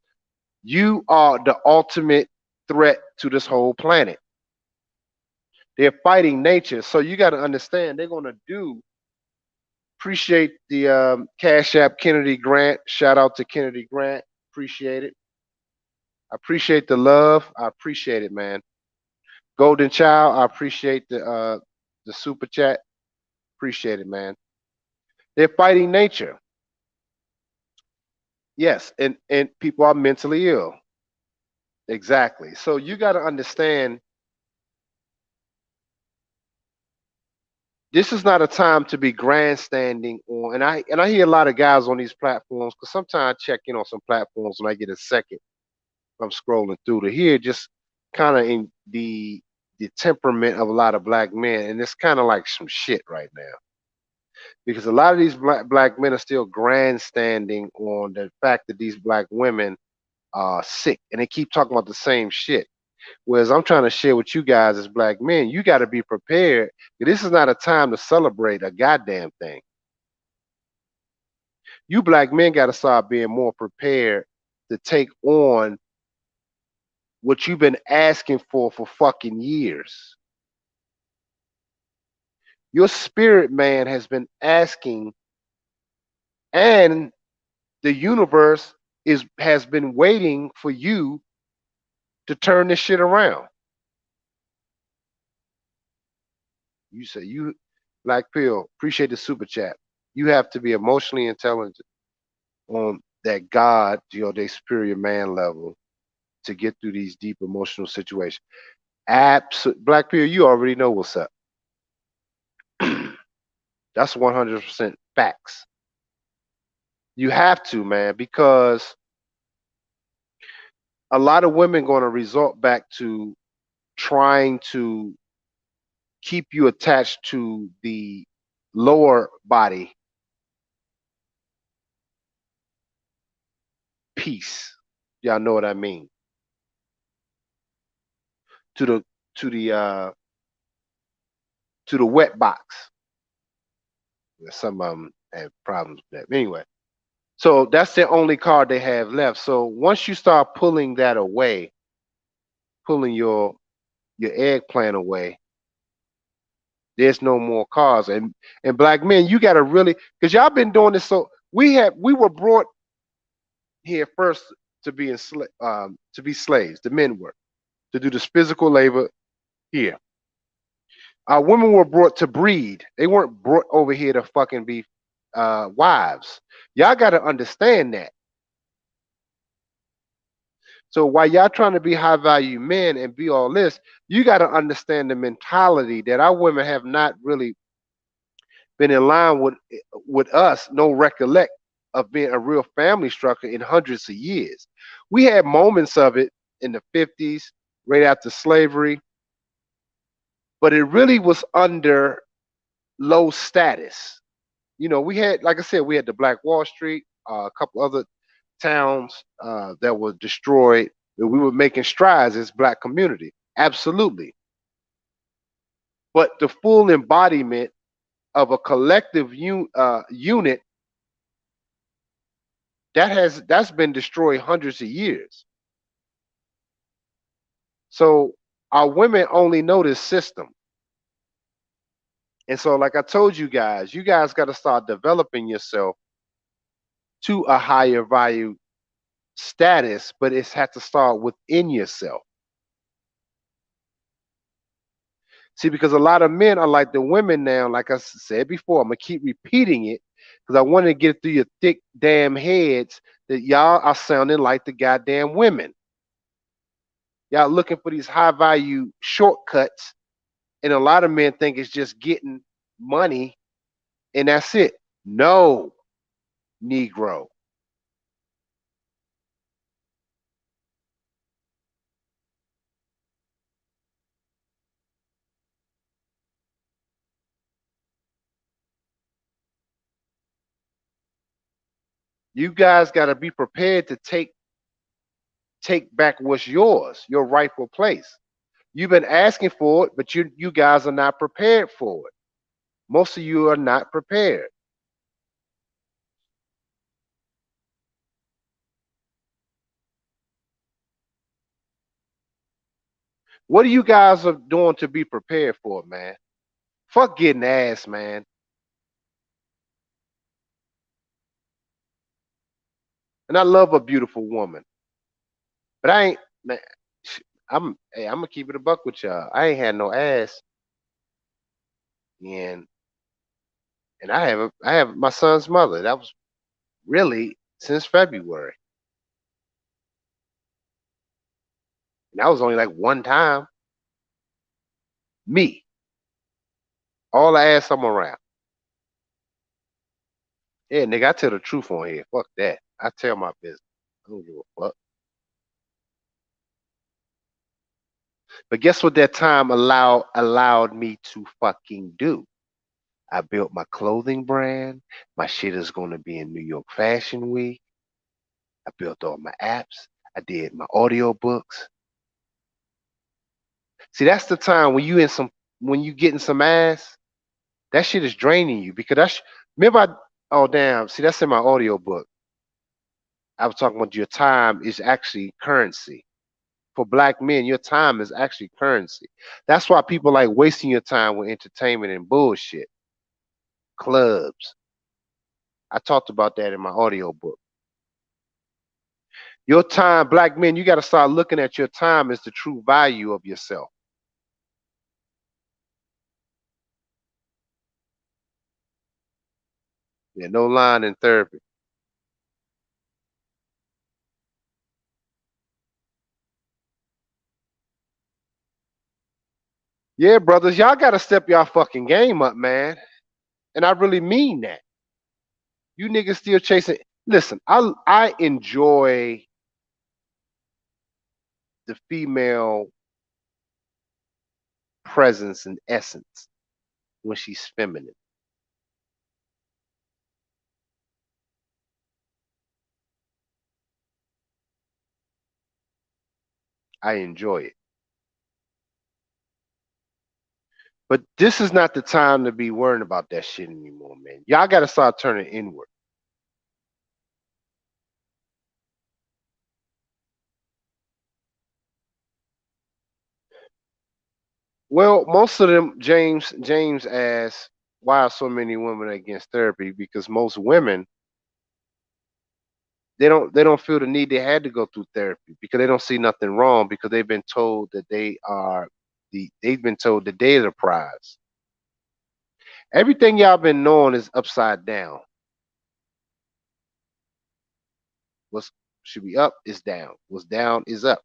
you are the ultimate threat to this whole planet. They're fighting nature. So you got to understand they're gonna do. Appreciate the Cash App Kennedy Grant. Shout out to Kennedy Grant. Appreciate it. I appreciate the love. I appreciate it, man. Golden Child. I appreciate the super chat. Appreciate it, man. They're fighting nature. Yes, and people are mentally ill. Exactly. So you got to understand this is not a time to be grandstanding on. And I hear a lot of guys on these platforms because sometimes I check in on some platforms when I get a second. I'm scrolling through to hear just kind of in the temperament of a lot of black men, and it's kind of like some shit right now because a lot of these black men are still grandstanding on the fact that these black women are sick, and they keep talking about the same shit. Whereas I'm trying to share with you guys as black men, you got to be prepared. This is not a time to celebrate a goddamn thing. You black men got to start being more prepared to take on what you've been asking for fucking years. Your spirit man has been asking, and the universe has been waiting for you to turn this shit around. You say you Black Pill, appreciate the super chat. You have to be emotionally intelligent on that God, their superior man level to get through these deep emotional situations. Absolutely, Black Pill, you already know what's up. That's 100% facts. You have to, man, because a lot of women going to resort back to trying to keep you attached to the lower body piece. Y'all know what I mean? To the to the uh to the wet box. Some of them have problems with that. Anyway, so that's the only card they have left. So once you start pulling that away, pulling your eggplant away, there's no more cards. And black men, you got to really, because y'all been doing this. So we were brought here first to be to be slaves. The men were to do this physical labor here. Women were brought to breed. They weren't brought over here to fucking be wives. Y'all got to understand that. So while y'all trying to be high value men and be all this, you got to understand the mentality that our women have not really been in line with us. No recollect of being a real family structure in hundreds of years. We had moments of it in the 50s, right after slavery, but it really was under low status. We had, like I said, we had the Black Wall Street, a couple other towns that were destroyed. And we were making strides as black community, absolutely. But the full embodiment of a collective unit that's been destroyed hundreds of years. So our women only know this system. And so, like I told you guys got to start developing yourself to a higher value status, but it's had to start within yourself. See, because a lot of men are like the women now, like I said before, I'm gonna keep repeating it because I want to get through your thick damn heads that y'all are sounding like the goddamn women. Y'all looking for these high value shortcuts, and a lot of men think it's just getting money and that's it. No, Negro. You guys got to be prepared to take back what's yours, your rightful place. You've been asking for it, but you guys are not prepared for it. Most of you are not prepared. What are you guys are doing to be prepared for it, man? Fuck getting ass, man. And I love a beautiful woman, but I ain't. Man, hey, I'm gonna keep it a buck with y'all. I ain't had no ass, and I have my son's mother. That was really since February, and that was only like one time. Me, all the ass I'm around. Yeah, nigga, I tell the truth on here. Fuck that. I tell my business. I don't give a fuck. But guess what that time allowed me to fucking do? I built my clothing brand. My shit is gonna be in New York Fashion Week. I built all my apps. I did my audio books. See, that's the time when you getting some ass, that shit is draining you because remember oh damn, see that's in my audio book. I was talking about your time is actually currency. For black men, your time is actually currency. That's why people like wasting your time with entertainment and bullshit. Clubs. I talked about that in my audio book. Your time, black men, you got to start looking at your time as the true value of yourself. Yeah, no line in therapy. Yeah, brothers, y'all got to step y'all fucking game up, man. And I really mean that. You niggas still chasing. Listen, I enjoy the female presence and essence when she's feminine. I enjoy it. But this is not the time to be worrying about that shit anymore, man. Y'all got to start turning inward. Well, most of them, James asked, why are so many women against therapy? Because most women they don't feel the need they had to go through therapy because they don't see nothing wrong because they've been told that they've been told that they're the prize. Everything y'all been knowing is upside down. What's should be up is down. What's down is up.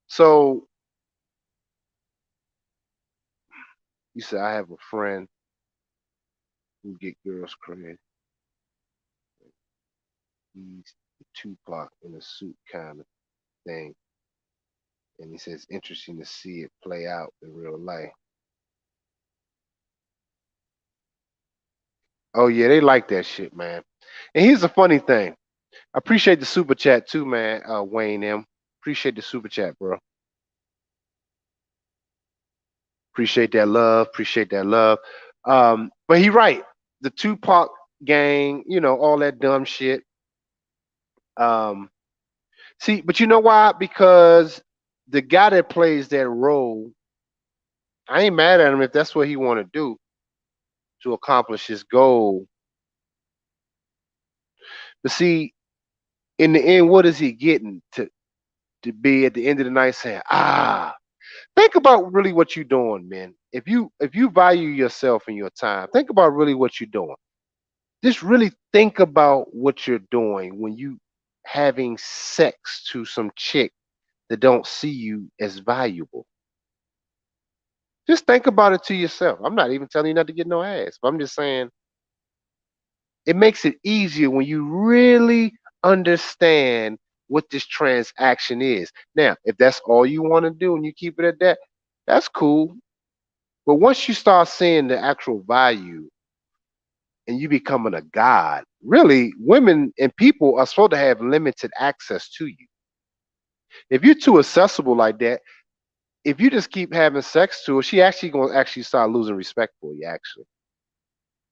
So you said I have a friend who get girls credit. He's Tupac in a suit kind of thing. And he says interesting to see it play out in real life. Oh yeah, they like that shit, man. And here's the funny thing. I appreciate the super chat too, man. Wayne M. Appreciate the super chat, bro. Appreciate that love. Appreciate that love. But he right. The Tupac gang, all that dumb shit. Um, See, but you know why? Because the guy that plays that role, I ain't mad at him if that's what he want to do to accomplish his goal. But see, in the end, what is he getting to be at the end of the night saying, think about really what you're doing, man. If you value yourself and your time, think about really what you're doing. Just really think about what you're doing when you having sex to some chick that don't see you as valuable. Just think about it to yourself. I'm not even telling you not to get no ass, but I'm just saying it makes it easier when you really understand what this transaction is. Now, if that's all you want to do and you keep it at that, that's cool. But once you start seeing the actual value and you becoming a god, really, women and people are supposed to have limited access to you. If you're too accessible like that, if you just keep having sex to her, she actually gonna actually start losing respect for you, actually,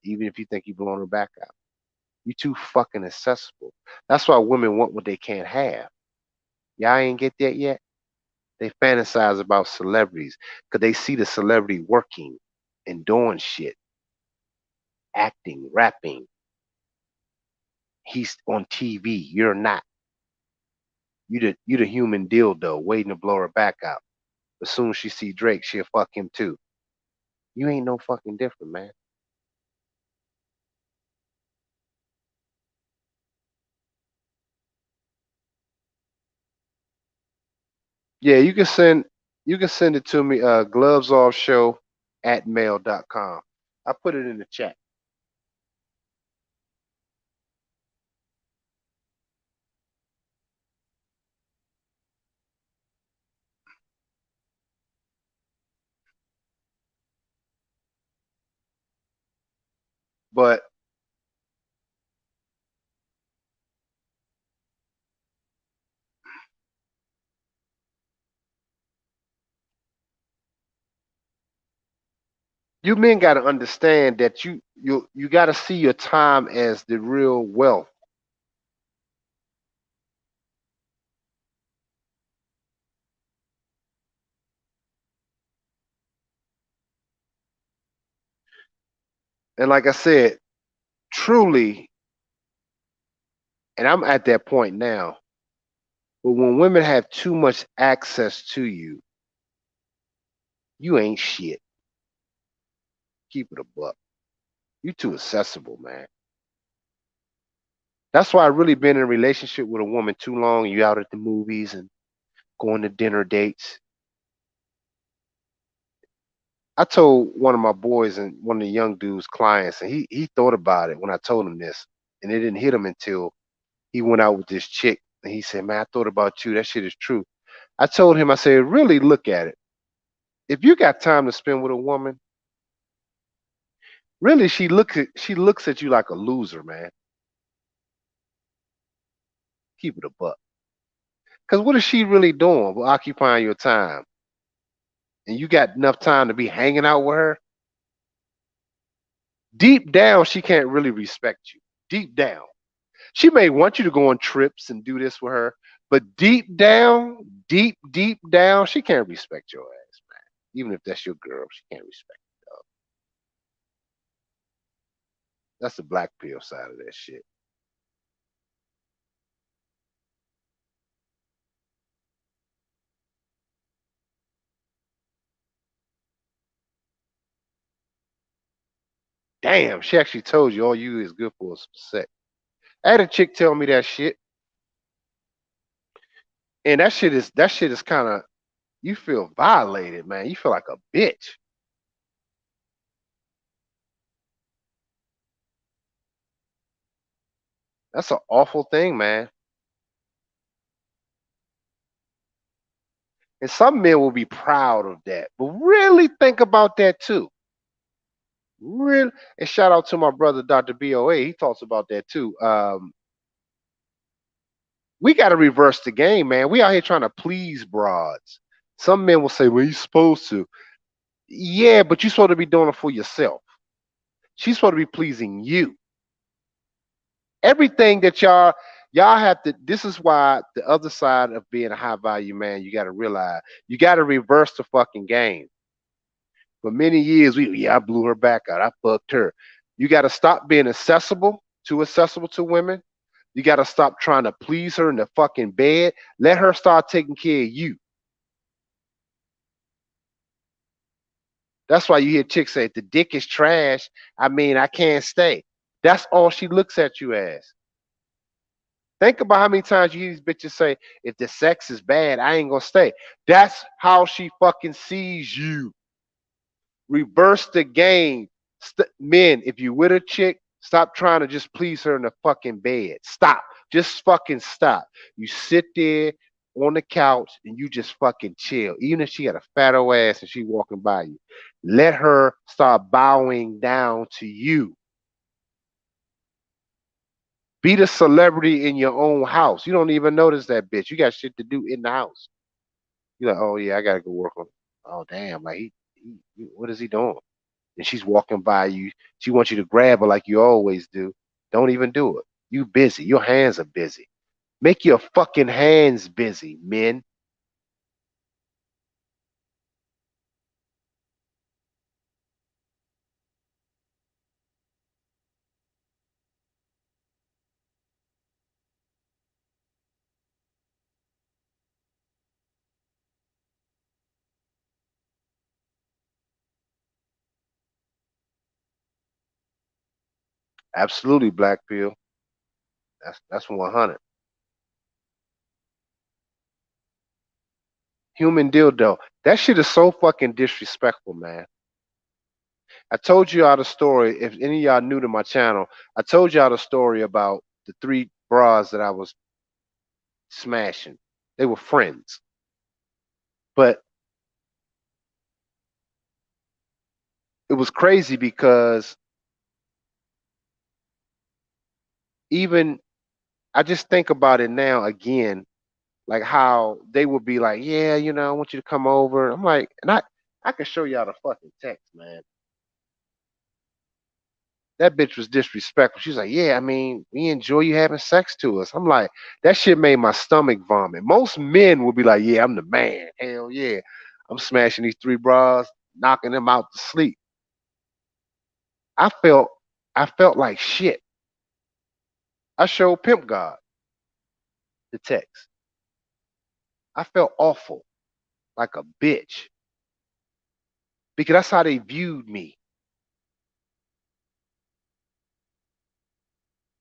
even if you think you blown her back out. You too fucking accessible. That's why women want what they can't have. Y'all ain't get that yet? They fantasize about celebrities because they see the celebrity working and doing shit, acting, rapping. He's on TV. You're not. You the human dildo waiting to blow her back out. As soon as she see Drake, she'll fuck him too. You ain't no fucking different, man. Yeah, you can send it to me, glovesoffshow@mail.com. I put it in the chat. But you men gotta understand that you gotta see your time as the real wealth. And like I said, truly, and I'm at that point now, but when women have too much access to you, you ain't shit. Keep it a buck. You too accessible, man. That's why I really been in a relationship with a woman too long. You out at the movies and going to dinner dates. I told one of my boys and one of the young dudes' clients, and he thought about it when I told him this, and it didn't hit him until he went out with this chick, and he said, "Man, I thought about you. That shit is true." I told him, I said, "Really look at it. If you got time to spend with a woman, really she looks at you like a loser, man. Keep it a buck. Cause what is she really doing? But occupying your time, and you got enough time to be hanging out with her. Deep down, she can't really respect you. Deep down." She may want you to go on trips and do this with her, but deep down, she can't respect your ass, man. Even if that's your girl, she can't respect you, dog. That's the black pill side of that shit. Damn, she actually told you all you is good for is sex. I had a chick tell me that shit, and that shit is kind of, you feel violated, man. You feel like a bitch. That's an awful thing, man. And some men will be proud of that, but really think about that too. Really, and shout out to my brother Dr. BOA. He talks about that too. We got to reverse the game, man. We out here trying to please broads. Some men will say, "Well, you supposed to." Yeah, but you're supposed to be doing it for yourself. She's supposed to be pleasing you. Everything that y'all have to. This is why the other side of being a high value man, you got to realize you got to reverse the fucking game. For many years, I blew her back out. I fucked her. You got to stop being accessible to women. You got to stop trying to please her in the fucking bed. Let her start taking care of you. That's why you hear chicks say, "The dick is trash. I mean, I can't stay." That's all she looks at you as. Think about how many times you hear these bitches say, "If the sex is bad, I ain't gonna stay." That's how she fucking sees you. Reverse the game. Men, if you with a chick, stop trying to just please her in the fucking bed. Stop. Just fucking stop. You sit there on the couch and you just fucking chill. Even if she got a fat old ass and she walking by you, let her start bowing down to you. Be the celebrity in your own house. You don't even notice that bitch. You got shit to do in the house. You're like, "Oh yeah, I gotta go work on it." Oh damn, like what is he doing? And she's walking by you. She wants you to grab her like you always do. Don't even do it. You busy. Your hands are busy. Make your fucking hands busy, men. Absolutely, Black Pill. That's 100. Human dildo. That shit is so fucking disrespectful, man. I told you all the story. If any of y'all new to my channel, I told y'all the story about the three bras that I was smashing. They were friends. But it was crazy because even I just think about it now again, like how they would be like, yeah, I want you to come over. I'm like, and I can show y'all the fucking text, man. That bitch was disrespectful. She's like, yeah, I mean, we enjoy you having sex to us. I'm like, that shit made my stomach vomit. Most men would be like, yeah, I'm the man. Hell yeah. I'm smashing these three bras, knocking them out to sleep. I felt I felt like shit. I showed Pimp God the text. I felt awful, like a bitch. Because that's how they viewed me.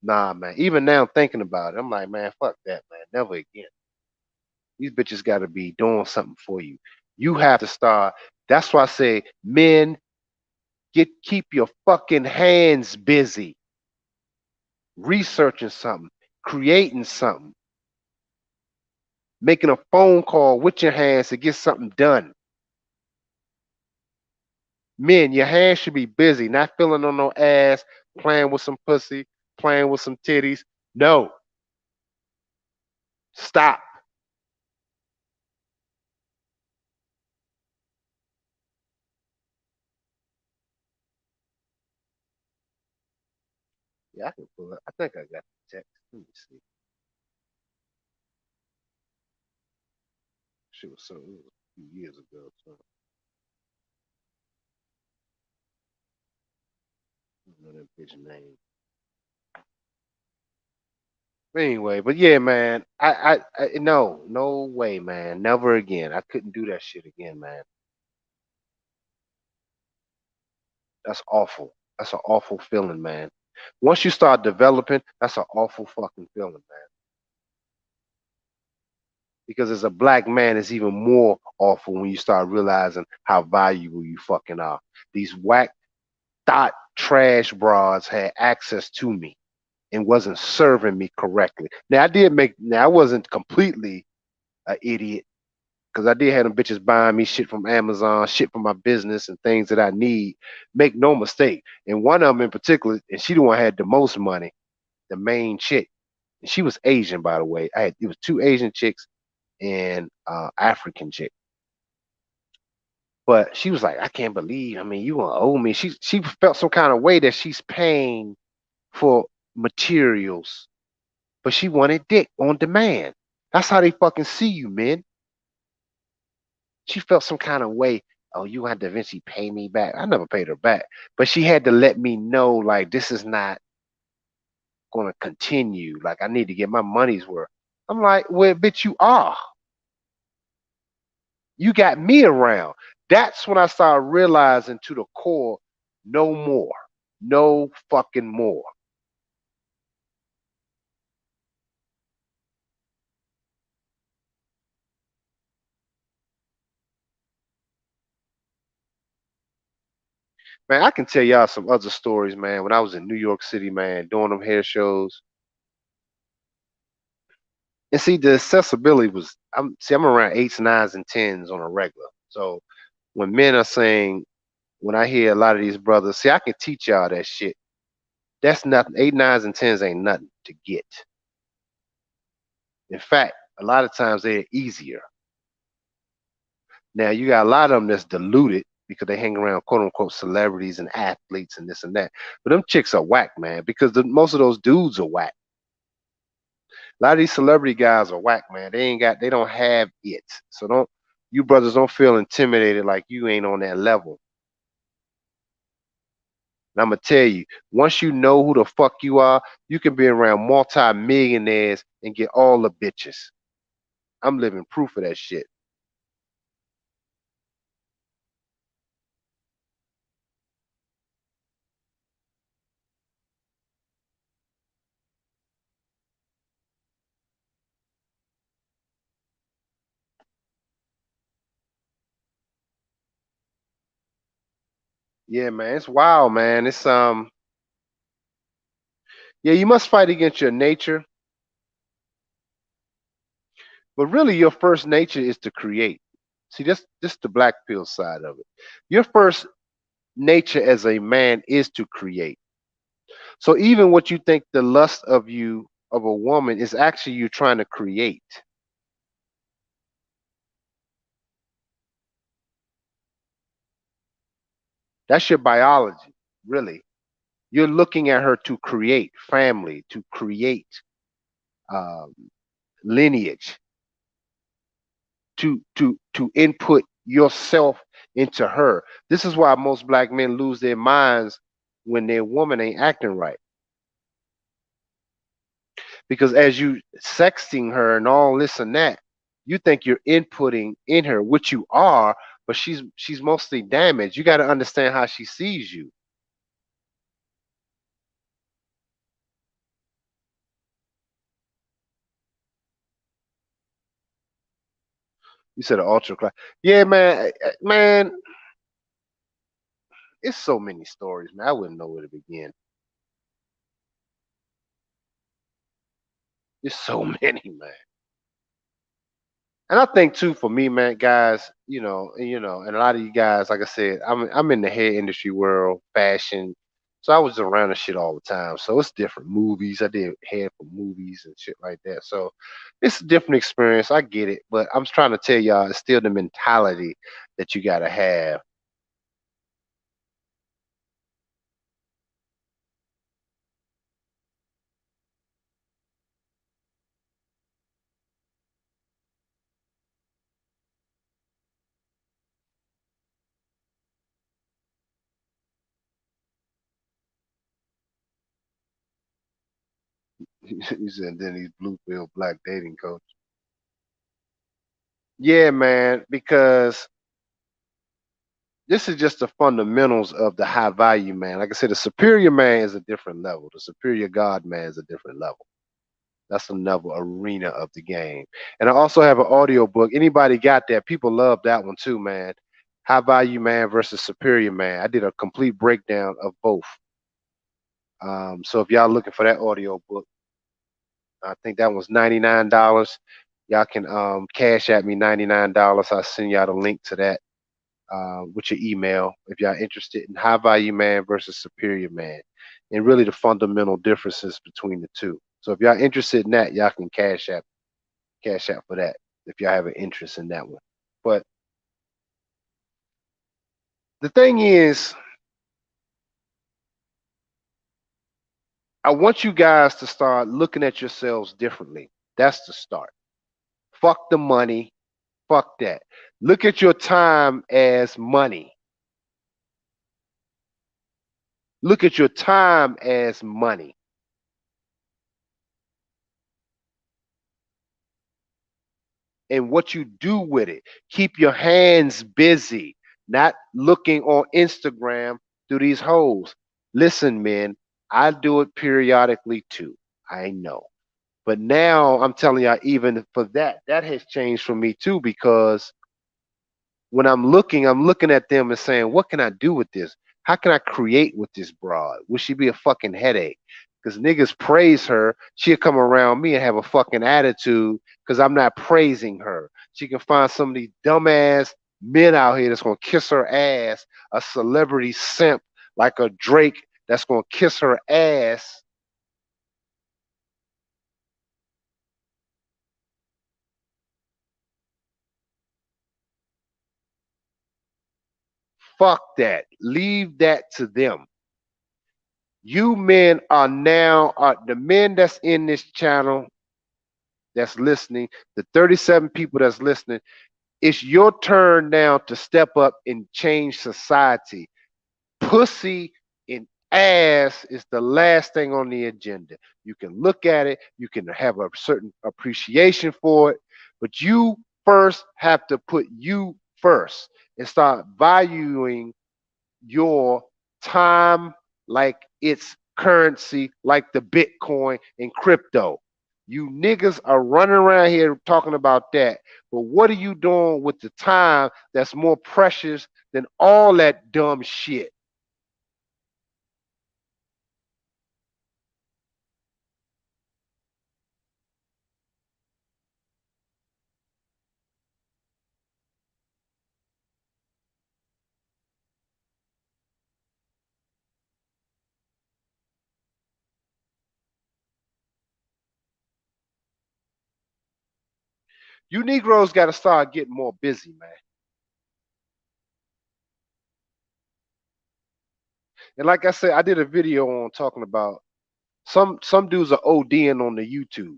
Nah, man. Even now thinking about it, I'm like, man, fuck that, man. Never again. These bitches got to be doing something for you. You have to start. That's why I say, men, keep your fucking hands busy, researching something, creating something, making a phone call with your hands to get something done. Men, your hands should be busy, not feeling on no ass, playing with some pussy, playing with some titties. No, stop. Yeah, I can pull it. I think I got the text. Let me see. She was so it was a few years ago. So I don't know that bitch name. But anyway, but yeah, man. I no way, man. Never again. I couldn't do that shit again, man. That's awful. That's an awful feeling, man. Once you start developing, that's an awful fucking feeling, man. Because as a black man, it's even more awful when you start realizing how valuable you fucking are. These whack thought trash broads had access to me and wasn't serving me correctly. Now I wasn't completely an idiot because I did have them bitches buying me shit from Amazon, shit for my business and things that I need. Make no mistake. And one of them in particular, and she the one had the most money, the main chick. And she was Asian, by the way. It was two Asian chicks and African chick. But she was like, I can't believe, I mean, you gonna owe me. She felt some kind of way that she's paying for materials, but she wanted dick on demand. That's how they fucking see you, man. She felt some kind of way. Oh, you had to eventually pay me back. I never paid her back, but she had to let me know like this is not going to continue. Like I need to get my money's worth. I'm like, well, bitch, you are. You got me around. That's when I started realizing to the core, no more, no fucking more. Man, I can tell y'all some other stories, man. When I was in New York City, man, doing them hair shows, and see the accessibility was. I'm around eights, nines, and tens on a regular. So when men are saying, when I hear a lot of these brothers, see, I can teach y'all that shit. That's nothing. Eight, nines, and tens ain't nothing to get. In fact, a lot of times they're easier. Now you got a lot of them that's diluted because they hang around quote unquote celebrities and athletes and this and that. But them chicks are whack, man, because most of those dudes are whack. A lot of these celebrity guys are whack, man. They don't have it. So don't you brothers don't feel intimidated like you ain't on that level. And I'm gonna tell you, once you know who the fuck you are, you can be around multi-millionaires and get all the bitches. I'm living proof of that shit. Yeah, man, it's wild, man. It's yeah, you must fight against your nature, but really your first nature is to create. See, this the black pill side of it. Your first nature as a man is to create. So even what you think the lust of you of a woman is actually you trying to create. That's your biology, really. You're looking at her to create family, to create um, lineage, to input yourself into her. This is why most black men lose their minds when their woman ain't acting right. Because as you sexting her and all this and that, you think you're inputting in her, which you are, but she's mostly damaged. You got to understand how she sees you. You said an ultra class. Yeah, man, man, it's so many stories, man. I wouldn't know where to begin. There's so many, man. And I think too, for me, man, guys, and a lot of you guys, like I said, I'm in the hair industry world, fashion, so I was around the shit all the time. So it's different movies. I did hair for movies and shit like that. So it's a different experience. I get it, but I'm trying to tell y'all, it's still the mentality that you gotta have. You said then these blue pill black dating coach. Yeah, man, because this is just the fundamentals of the high value man. Like I said, the superior man is a different level. The superior God man is a different level. That's another arena of the game. And I also have an audio book. Anybody got that? People love that one too, man. High value man versus superior man. I did a complete breakdown of both. So if y'all looking for that audio book, I think that was $99. Y'all can cash at me $99. I'll send y'all the link to that with your email if y'all interested in high value man versus superior man and really the fundamental differences between the two. So if y'all interested in that, y'all can cash out for that if y'all have an interest in that one. But the thing is, I want you guys to start looking at yourselves differently. That's the start. Fuck the money. Fuck that. Look at your time as money. Look at your time as money. And what you do with it. Keep your hands busy, not looking on Instagram through these holes. Listen, men, I do it periodically too. I know. But now I'm telling y'all, even for that, that has changed for me too, because when I'm looking at them and saying, what can I do with this? How can I create with this broad? Will she be a fucking headache? Because niggas praise her, she'll come around me and have a fucking attitude because I'm not praising her. She can find some of these dumbass men out here that's gonna kiss her ass, a celebrity simp like a Drake that's gonna kiss her ass. Fuck that. Leave that to them. You men are now the men that's in this channel that's listening, the 37 people that's listening, it's your turn now to step up and change society. Pussy and ass is the last thing on the agenda. You can look at it, you can have a certain appreciation for it, but you first have to put you first and start valuing your time like it's currency, like the Bitcoin and crypto. You niggas are running around here talking about that, but what are you doing with the time that's more precious than all that dumb shit? You Negroes got to start getting more busy, man. And like I said, I did a video on talking about some dudes are ODing on the YouTube.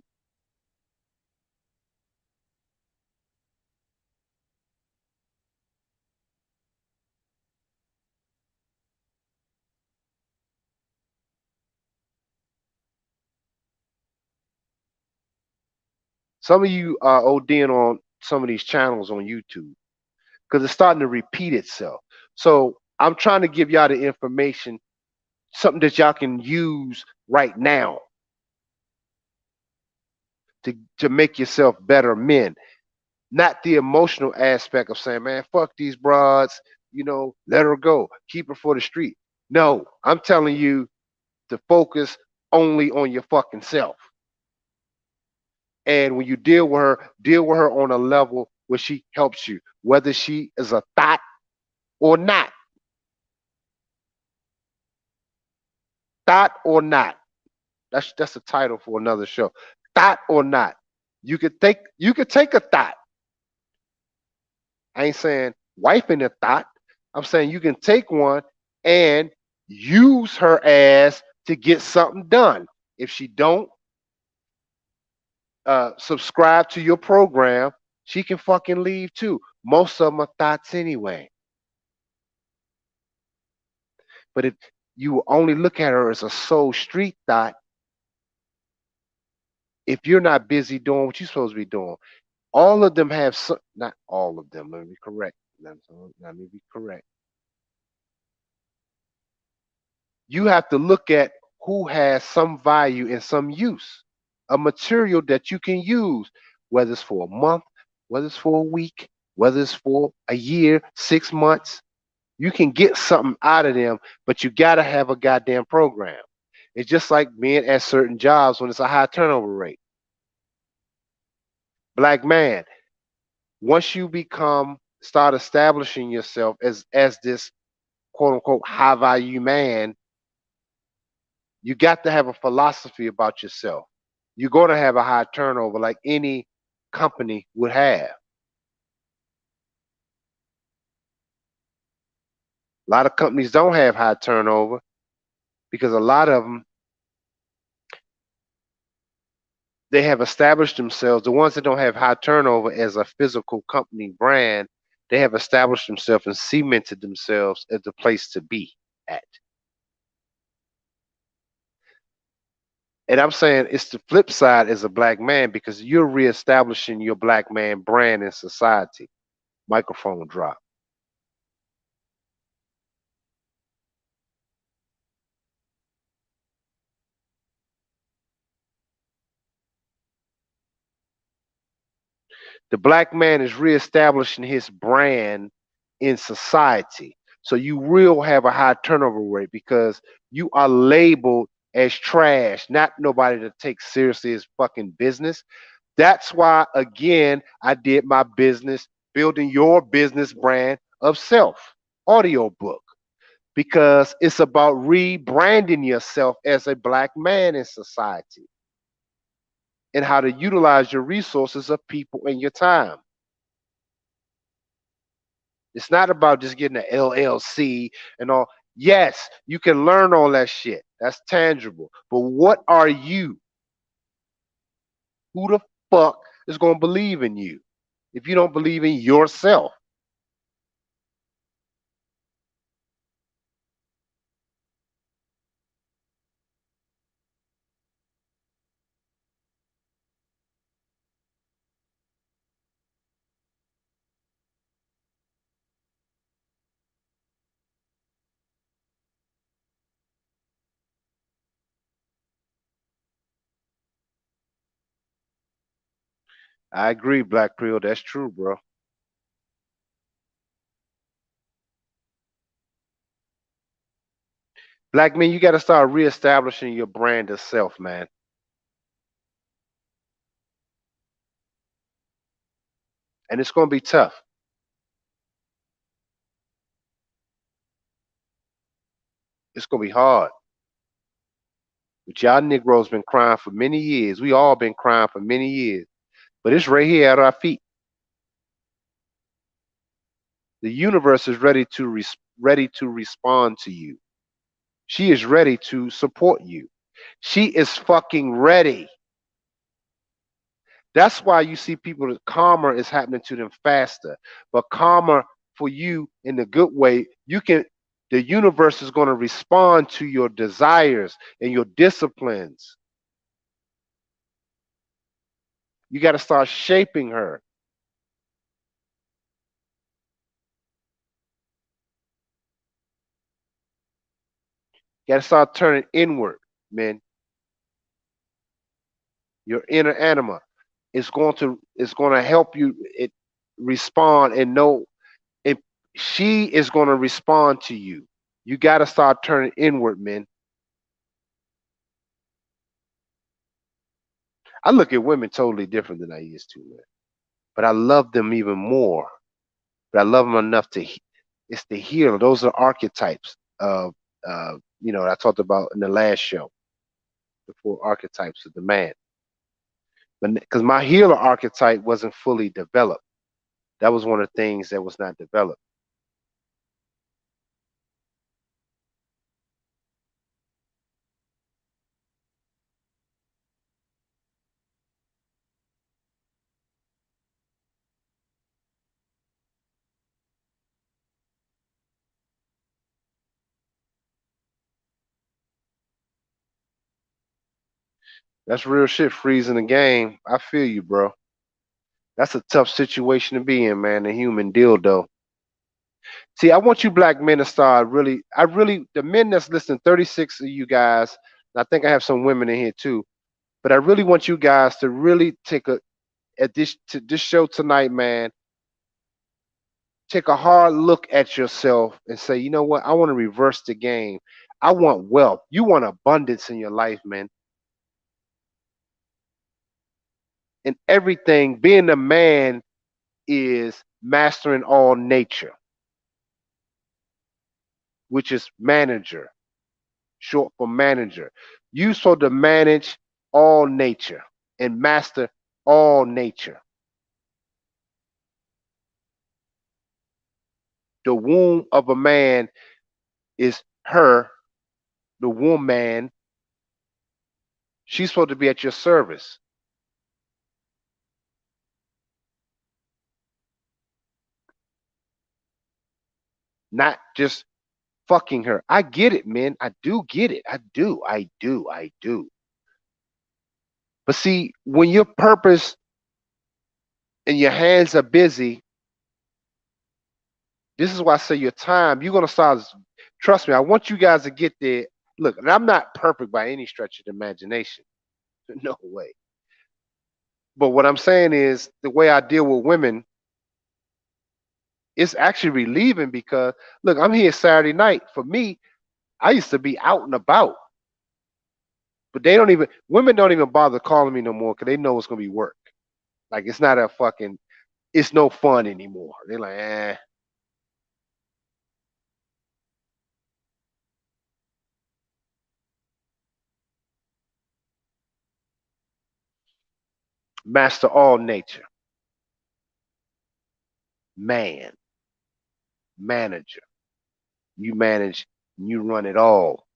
Some of you are ODing on some of these channels on YouTube because it's starting to repeat itself. So I'm trying to give y'all the information, something that y'all can use right now to make yourself better men. Not the emotional aspect of saying, man, fuck these broads, let her go, keep her for the street. No, I'm telling you to focus only on your fucking self. And when you deal with her on a level where she helps you, whether she is a thought or not. Thought or not. That's the title for another show. Thought or not. You could take a thought. I ain't saying wife in a thought. I'm saying you can take one and use her ass to get something done. If she don't subscribe to your program, she can fucking leave too. Most of them are thoughts anyway. But if you only look at her as a soul street thought, if you're not busy doing what you're supposed to be doing, all of them have some, not all of them, let me be correct. Let me be correct. You have to look at who has some value and some use, a material that you can use, whether it's for a month, whether it's for a week, whether it's for a year, 6 months. You can get something out of them, but you got to have a goddamn program. It's just like being at certain jobs when it's a high turnover rate. Black man, once you start establishing yourself as this quote unquote high value man, you got to have a philosophy about yourself. You're going to have a high turnover like any company would have. A lot of companies don't have high turnover because a lot of them, they have established themselves. The ones that don't have high turnover as a physical company brand, they have established themselves and cemented themselves as the place to be at. And I'm saying it's the flip side as a black man because you're reestablishing your black man brand in society. Microphone drop. The black man is reestablishing his brand in society. So you will have a high turnover rate because you are labeled as trash, not nobody to take seriously as fucking business. That's why, again, I did my business, building your business brand of self, audiobook, because it's about rebranding yourself as a black man in society and how to utilize your resources of people and your time. It's not about just getting an LLC and all. Yes, you can learn all that shit. That's tangible. But what are you? Who the fuck is going to believe in you if you don't believe in yourself? I agree, Black Creole. That's true, bro. Black men, you got to start reestablishing your brand of self, man. And it's going to be tough. It's going to be hard. But y'all Negroes been crying for many years. We all been crying for many years. but it's right here at our feet. The universe is ready to respond to you. She is ready to support you. She is fucking ready. That's why you see people that karma is happening to them faster. But karma for you in the good way, the universe is going to respond to your desires and your disciplines. You got to start shaping her. You got to start turning inward, man. Your inner anima is going to help you it respond and know if she is going to respond to you. You got to start turning inward, man. I look at women totally different than I used to, man. But I love them even more. But I love them enough it's the healer. Those are archetypes of, I talked about in the last show, the four archetypes of the man. But because my healer archetype wasn't fully developed, that was one of the things that was not developed. That's real shit, freezing the game. I feel you, bro. That's a tough situation to be in, man. The human dildo. See, I want you black men to start the men that's listening, 36 of you guys, and I think I have some women in here too, but I really want you guys to really take at this show tonight, man. Take a hard look at yourself and say, you know what? I want to reverse the game. I want wealth. You want abundance in your life, man. And everything, being a man is mastering all nature, which is manager, short for manager. You supposed to manage all nature and master all nature. The womb of a man is her, the woman. She's supposed to be at your service. Not just fucking her. I get it, man. I do get it. I do. I do. I do. But see, when your purpose and your hands are busy, this is why I say your time, you're gonna start. Trust me, I want you guys to get there. Look, and I'm not perfect by any stretch of the imagination. No way. But what I'm saying is the way I deal with women, it's actually relieving because look, I'm here Saturday night. For me, I used to be out and about. But women don't even bother calling me no more because they know it's gonna be work. Like it's no fun anymore. They're like, master all nature, man, manager. You manage, you run it all.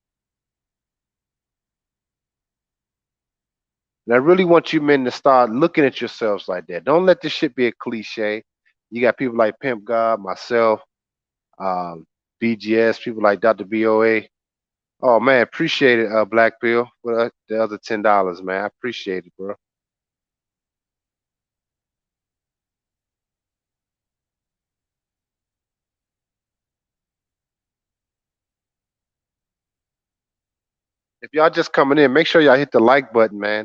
And I really want you men to start looking at yourselves like that. Don't let this shit be a cliche. You got people like Pimp God, myself, um, BGS, people like Dr. BOA. Oh man, appreciate it, Black Bill, for the other $10, man. I appreciate it, bro. If y'all just coming in, make sure y'all hit the like button, man.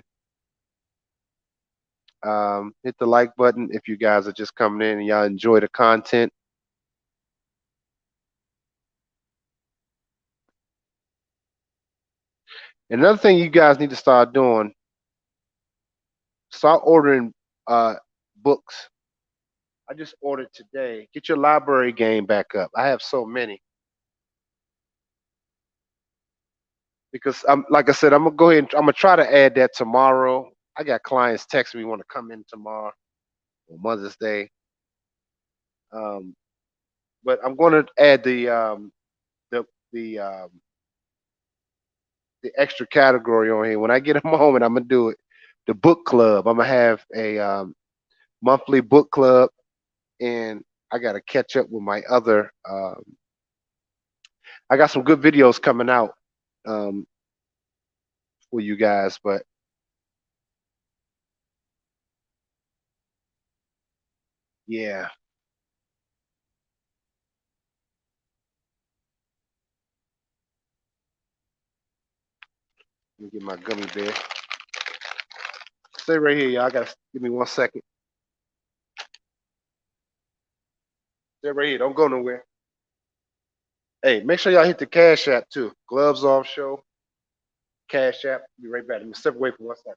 Hit the like button if you guys are just coming in and y'all enjoy the content. Another thing you guys need to start doing, start ordering books. I just ordered today. Get your library game back up. I have so many. Because I'm like I said, I'm gonna go ahead and I'm gonna try to add that tomorrow. I got clients texting me want to come in tomorrow on Mother's Day. Um, but I'm going to add the the um, the extra category on here. When I get a moment, I'm gonna do it. The book club. I'm gonna have a monthly book club, and I got to catch up with my other. I got some good videos coming out um, for you guys, but yeah, let me get my gummy bear. Stay right here, y'all. Gotta give me 1 second. Stay right here. Don't go nowhere. Hey, make sure y'all hit the Cash App too. Gloves Off Show, Cash App. Be right back. Let me step away for 1 second.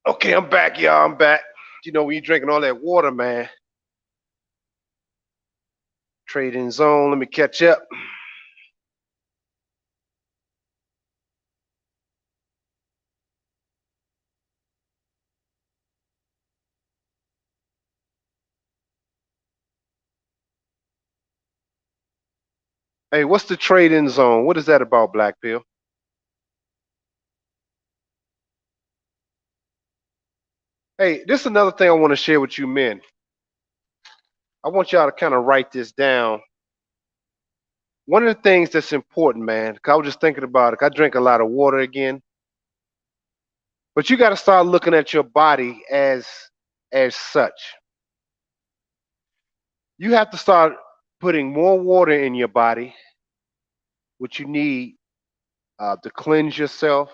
Okay, I'm back, y'all. I'm back. You know, when you drinking all that water, man. Trading zone. Let me catch up. Hey, what's the trading zone? What is that about, Black Pill? Hey, this is another thing I want to share with you men. I want y'all to kind of write this down. One of the things that's important, man, 'cause I was just thinking about it. I drink a lot of water again, but you got to start looking at your body as such. You have to start putting more water in your body, which you need to cleanse yourself.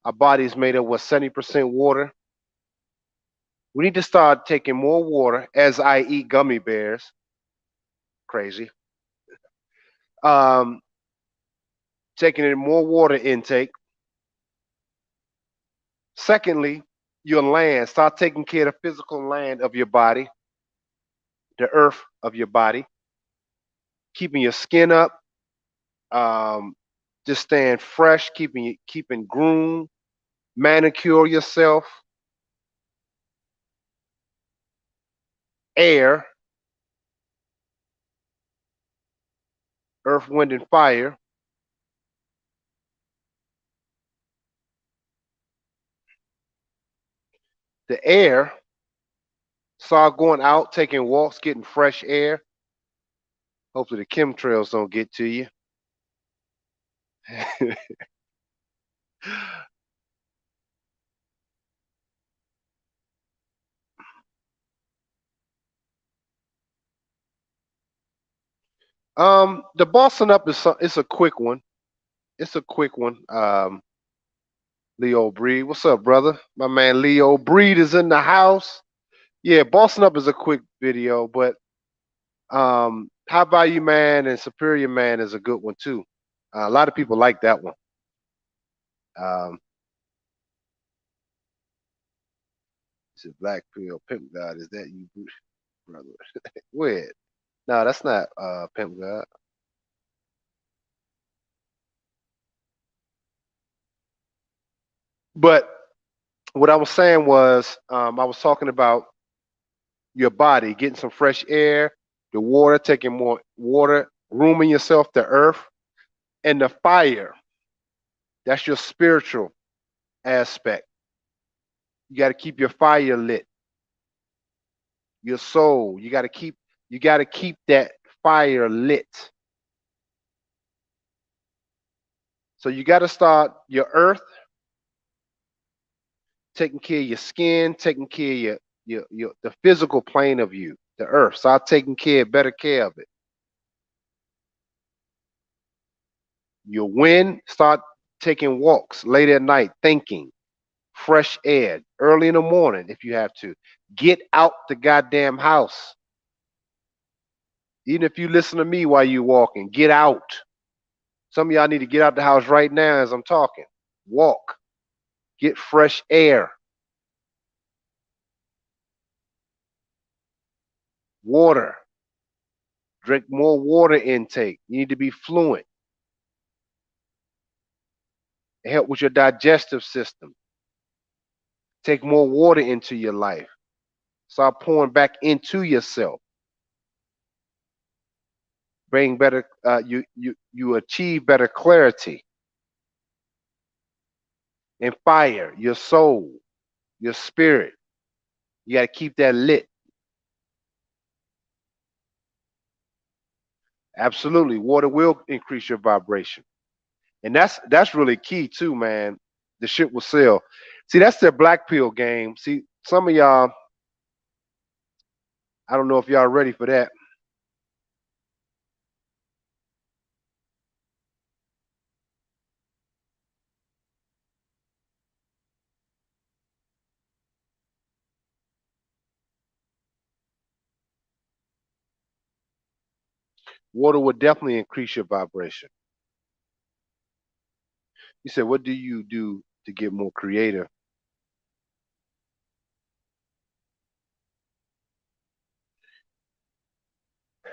Our body is made up with 70% water. We need to start taking more water as I eat gummy bears. Crazy. Um, taking in more water intake. Secondly, your land. Start taking care of the physical land of your body, the earth of your body, keeping your skin up, um, just staying fresh, keeping groomed, manicure yourself, air, earth, wind, and fire. The air, start going out, taking walks, getting fresh air. Hopefully the chemtrails don't get to you. The bossing up is it's a quick one. It's a quick one. Leo Breed, what's up, brother? My man Leo Breed is in the house. Yeah, bossing up is a quick video, but High Value Man and Superior Man is a good one too. A lot of people like that one. Um, it's a Black Pill Pimp God. Is that you, brother? Where? No, that's not Pimp God. But what I was saying was, I was talking about your body getting some fresh air, the water, taking more water, rooming yourself, the earth, and the fire. That's your spiritual aspect. You got to keep your fire lit, your soul. You got to keep that fire lit. So you got to start your earth, taking care of your skin, taking care of your the physical plane of you, the earth. Start taking better care of it. Your wind, start taking walks late at night, thinking, fresh air, early in the morning if you have to. Get out the goddamn house. Even if you listen to me while you're walking, get out. Some of y'all need to get out the house right now as I'm talking. Walk. Get fresh air. Water. Drink more water intake. You need to be fluent. Help with your digestive system. Take more water into your life. Start pouring back into yourself. Bring better. You achieve better clarity and fire. Your soul, your spirit. You got to keep that lit. Absolutely, water will increase your vibration, and that's really key too, man. The shit will sell. See, that's their black pill game. See, some of y'all, I don't know if y'all ready for that. Water will definitely increase your vibration. You said, what do you do to get more creative?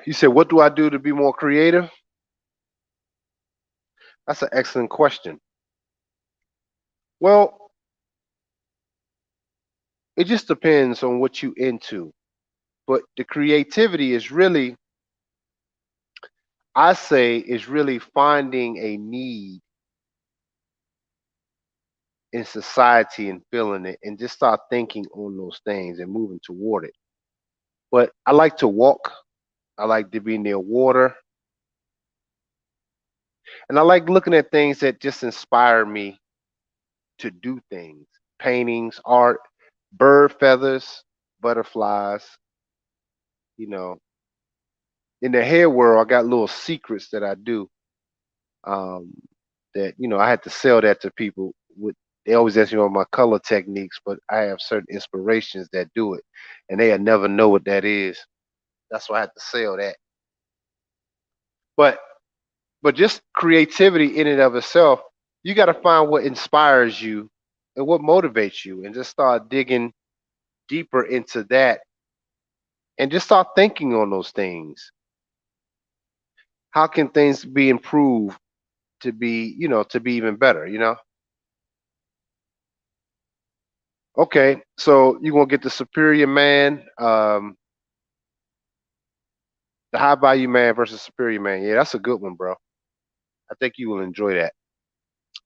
You said, what do I do to be more creative? That's an excellent question. Well, it just depends on what you into. But the creativity is really, I say, is really finding a need in society and feeling it and just start thinking on those things and moving toward it. But I like to walk. I like to be near water. And I like looking at things that just inspire me to do things. Paintings, art, bird feathers, butterflies, you know. In the hair world, I got little secrets that I do. Um, that I had to sell that to people with they always ask me about my color techniques, but I have certain inspirations that do it, and they'll never know what that is. That's why I had to sell that. But just creativity in and of itself, you got to find what inspires you and what motivates you, and just start digging deeper into that, and just start thinking on those things. How can things be improved to be, to be even better? Okay, so you're gonna get the superior man, the high value man versus superior man. Yeah, that's a good one, bro. I think you will enjoy that.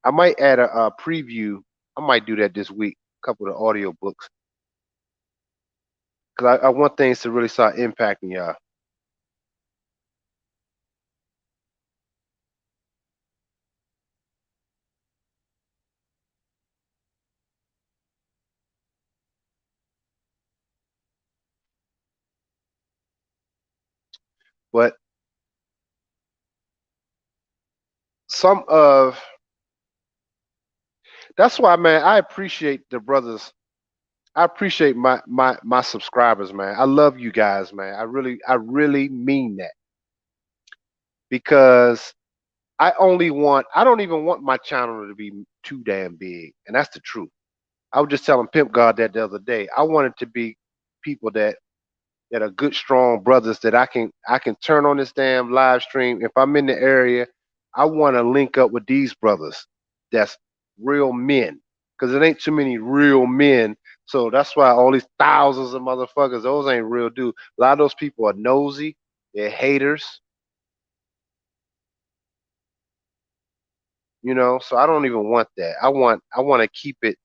I might add a preview. I might do that this week. A couple of audio books because I want things to really start impacting y'all. But some of that's why, man, I appreciate the brothers. I appreciate my subscribers, man. I love you guys, man. I really mean that, because I don't even want my channel to be too damn big. And that's the truth. I was just telling Pimp God that the other day. I want it to be people that are good, strong brothers that I can turn on this damn live stream. If I'm in the area, I want to link up with these brothers. That's real men, because it ain't too many real men. So that's why all these thousands of motherfuckers, those ain't real dudes. A lot of those people are nosy. They're haters. So I don't even want that. I want to keep it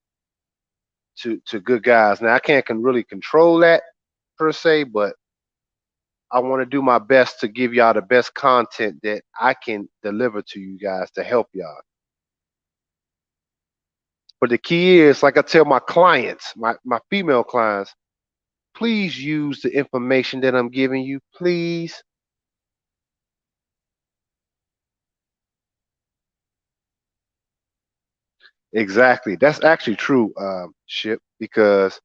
to good guys. Now I can't really control that per se, but I want to do my best to give y'all the best content that I can deliver to you guys to help y'all. But the key is, like I tell my clients, my female clients, please use the information that I'm giving you. Please. Exactly. That's actually true, Ship, because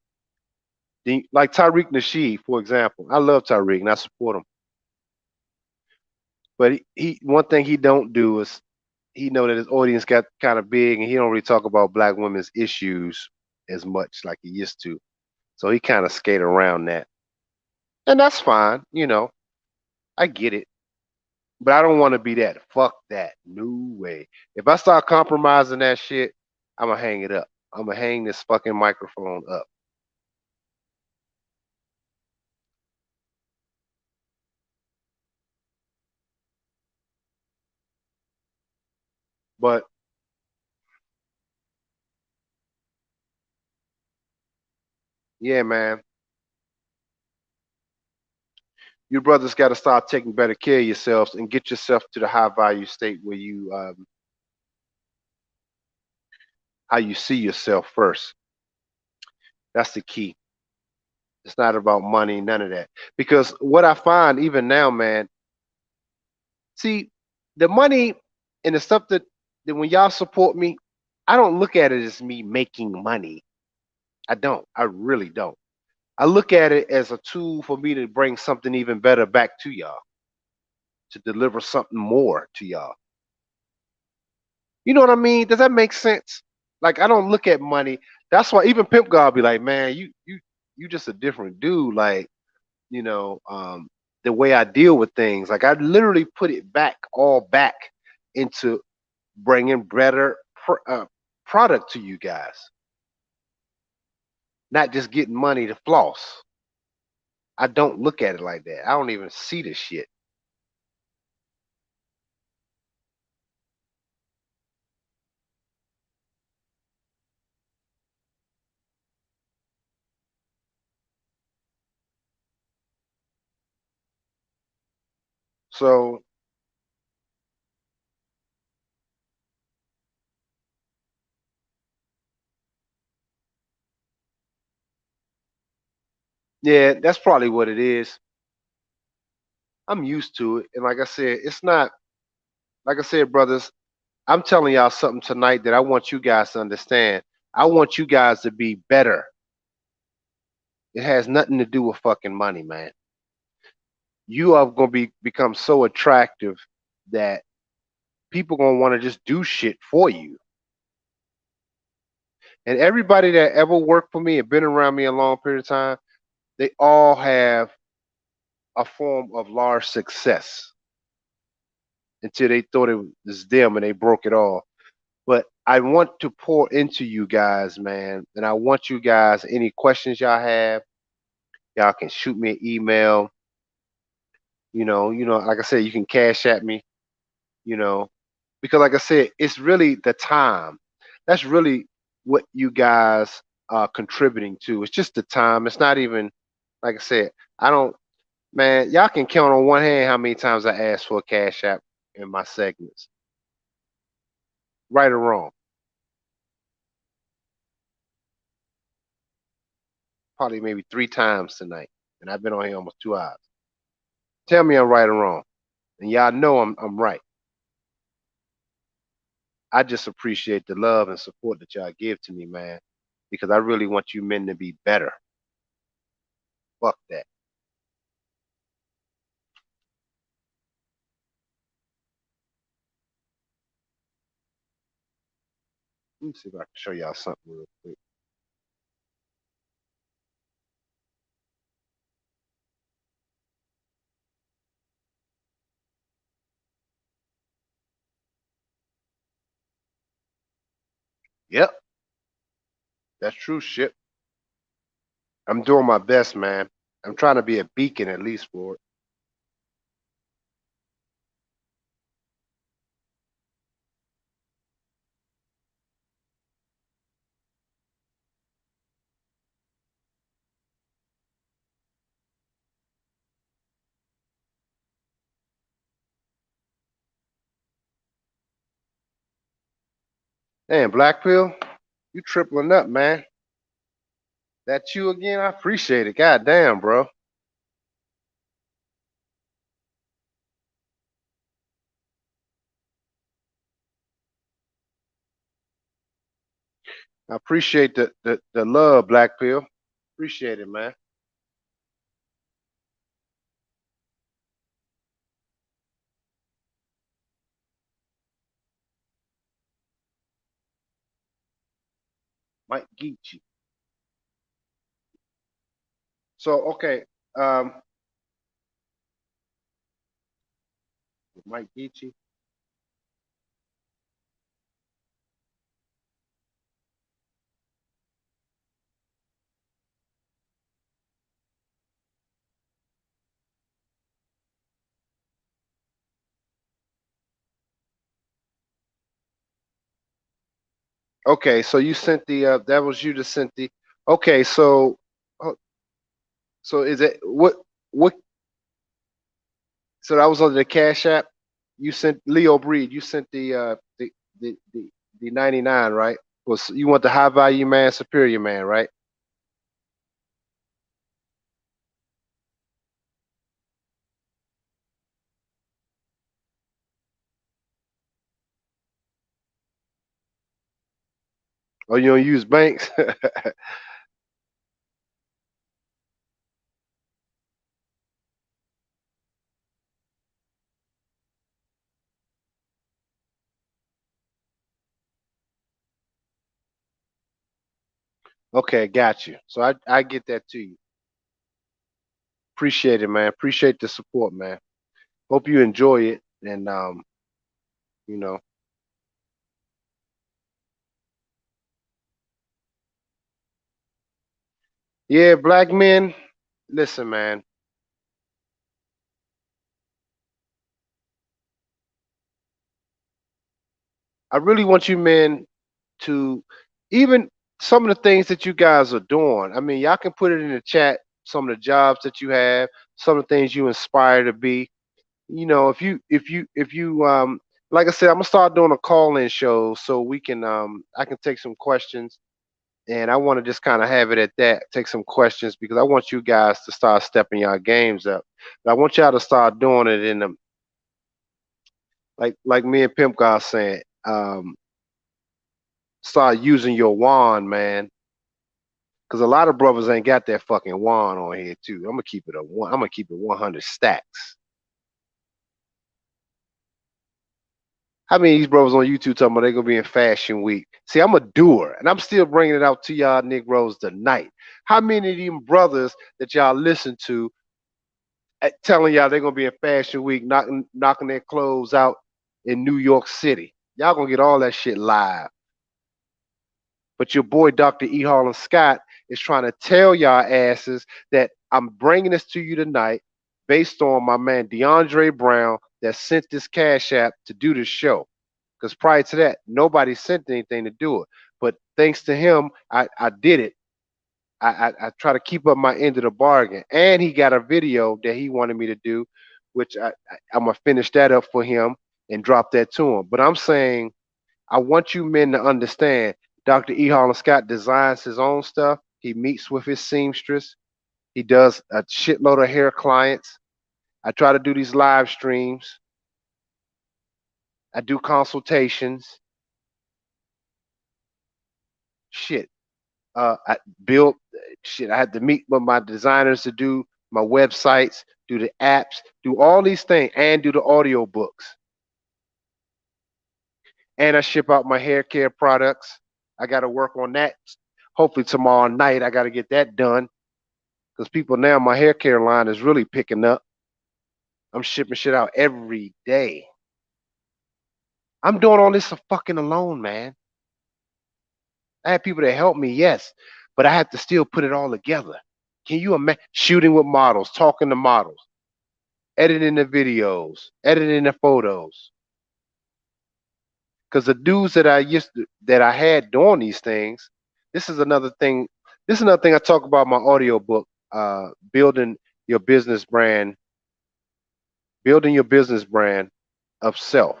like Tariq Nasheed, for example, I love Tariq and I support him. But he one thing he don't do is he know that his audience got kind of big, and he don't really talk about black women's issues as much like he used to. So he kind of skate around that. And that's fine, I get it. But I don't want to be that. Fuck that. No way. If I start compromising that shit, I'm gonna hang it up. I'm gonna hang this fucking microphone up. But yeah, man, you brothers got to start taking better care of yourselves and get yourself to the high value state where how you see yourself first. That's the key. It's not about money, none of that. Because what I find even now, man, see, the money and the stuff that when y'all support me, I don't look at it as me making money. I don't. I really don't. I look at it as a tool for me to bring something even better back to y'all, to deliver something more to y'all. You know what I mean? Does that make sense? Like, I don't look at money. That's why even Pimp God be like, man, you just a different dude. Like, you know, the way I deal with things. Like, I literally put it back, all back into bringing better product to you guys, not just getting money to floss. I don't look at it like that. I don't even see the shit. So yeah, that's probably what it is. I'm used to it, and like I said, it's not like I said, brothers. I'm telling y'all something tonight that I want you guys to understand. I want you guys to be better. It has nothing to do with fucking money, man. You are gonna become so attractive that people gonna want to just do shit for you. And everybody that ever worked for me and been around me a long period of time, they all have a form of large success until they thought it was them and they broke it all. But I want to pour into you guys, man. And I want you guys, any questions y'all have, y'all can shoot me an email. Like I said, you can cash at me, you know, because like I said, it's really the time. That's really what you guys are contributing to. It's just the time. It's not even, like I said, I don't, man, y'all can count on one hand how many times I asked for a cash app in my segments, right or wrong. Probably maybe 3 times tonight. And I've been on here almost 2 hours. Tell me I'm right or wrong. And y'all know I'm right. I just appreciate the love and support that y'all give to me, man, because I really want you men to be better. Fuck that. Let me see if I can show y'all something real quick. Yep, that's true shit. I'm doing my best, man. I'm trying to be a beacon at least for it. Damn, Black Pill, you tripling up, man. That you again? I appreciate it. God damn, bro. I appreciate the love, Black Pill. Appreciate it, man. Mike Geechee. So okay, um, Mike Geechee. Okay, so you sent the that was you that sent the. Okay, oh, so is it what? So that was under the Cash App. You sent Leo Breed. You sent the 99, right? Was you want the high value man, superior man, right? Or you don't use banks? Okay, got you. So I get that to you. Appreciate it, man. Appreciate the support, man. Hope you enjoy it, and you know, yeah, black men. Listen, man. I really want you men to even some of the things that you guys are doing. I mean, y'all can put it in the chat. Some of the jobs that you have, some of the things you inspire to be. You know, if you like I said, I'm gonna start doing a call-in show so we can I can take some questions, and I want to just kind of have it at that. Take some questions because I want you guys to start stepping your games up. But I want y'all to start doing it in the like me and Pimp God saying, start using your wand, man. Because a lot of brothers ain't got that fucking wand on here too. I'm gonna keep it a one. I'm gonna keep it 100 stacks. How many of these brothers on YouTube talking about they gonna be in Fashion Week? See, I'm a doer, and I'm still bringing it out to y'all Negroes tonight. How many of them brothers that y'all listen to telling y'all they're gonna be in Fashion Week, knocking their clothes out in New York City? Y'all gonna get all that shit live. But your boy Dr. E. Harlan Scott is trying to tell y'all asses that I'm bringing this to you tonight based on my man DeAndre Brown that sent this cash app to do this show. Because prior to that, nobody sent anything to do it. But thanks to him, I did it. I try to keep up my end of the bargain. And he got a video that he wanted me to do, which I'm going to finish that up for him and drop that to him. But I'm saying I want you men to understand Dr. E. Harlan Scott designs his own stuff. He meets with his seamstress. He does a shitload of hair clients. I try to do these live streams. I do consultations. shit. I built shit. I had to meet with my designers to do my websites, do the apps, do all these things, and do the audio books. And I ship out my hair care products. I got to work on that. Hopefully tomorrow night I got to get that done because people now my hair care line is really picking up. I'm shipping shit out every day. I'm doing all this fucking alone, man. I had people that help me, yes, but I had to still put it all together. Can you imagine shooting with models, talking to models, editing the videos, editing the photos? Because the dudes that that I had doing these things, this is another thing. This is another thing I talk about in my audio book, building your business brand, building your business brand of self,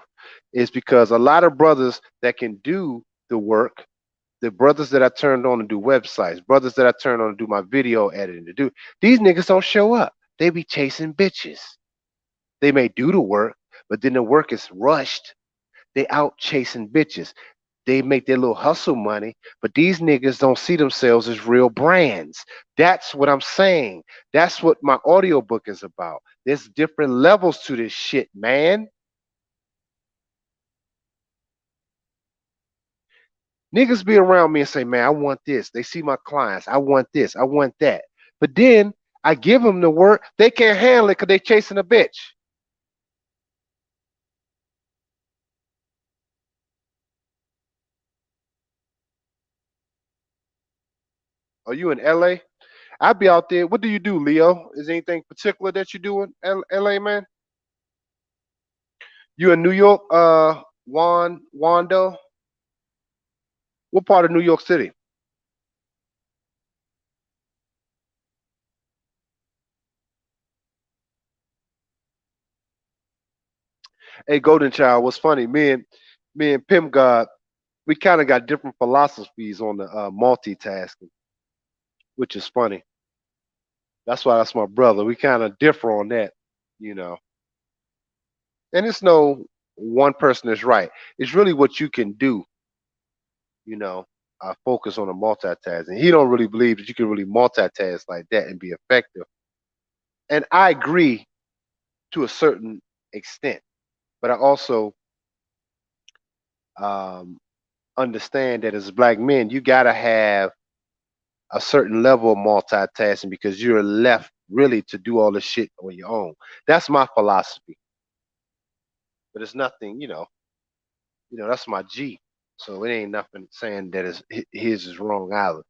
is because a lot of brothers that can do the work, the brothers that I turned on to do websites, brothers that I turned on to do my video editing, to do these niggas don't show up. They be chasing bitches. They may do the work, but then the work is rushed. They out chasing bitches. They make their little hustle money, but these niggas don't see themselves as real brands. That's what I'm saying. That's what my audiobook is about. There's different levels to this shit, man. Niggas be around me and say, man, I want this. They see my clients. I want this. I want that. But then I give them the work. They can't handle it because they chasing a bitch. Are you in LA? I'll be out there. What do you do, Leo? Is anything particular that you do in LA, man? You in New York, Wando? What part of New York City? Hey, Golden Child, what's funny? Me and Pim God, we kind of got different philosophies on the multitasking, which is funny. That's why that's my brother. We kind of differ on that, you know. And it's no one person is right. It's really what you can do, you know. I focus on the multitasking. He don't really believe that you can really multitask like that and be effective. And I agree to a certain extent, but I also um, understand that as black men, you gotta have a certain level of multitasking because you're left really to do all this shit on your own. That's my philosophy. But it's nothing, that's my G. So it ain't nothing saying that his is wrong either.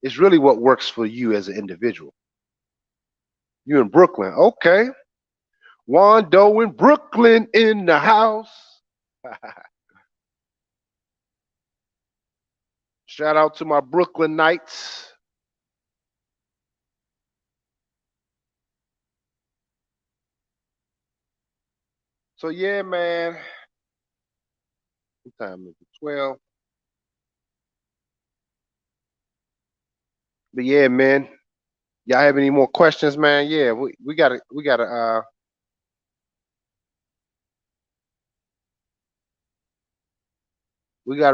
It's really what works for you as an individual. You in Brooklyn, okay? Wando in Brooklyn in the house. Shout out to my Brooklyn Knights. So yeah, man. What time is it? 12. But yeah, man. Y'all have any more questions, man? Yeah, we gotta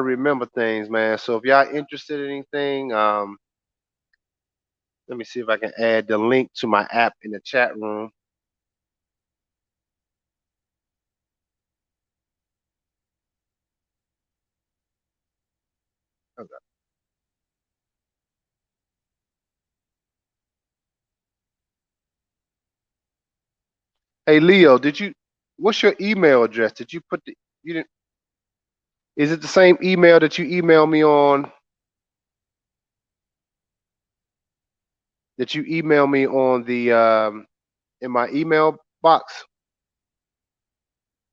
remember things, man. So if y'all interested in anything, let me see if I can add the link to my app in the chat room. Okay. Hey Leo, what's your email address? Did you put you didn't is it the same email that you emailed me on the in my email box?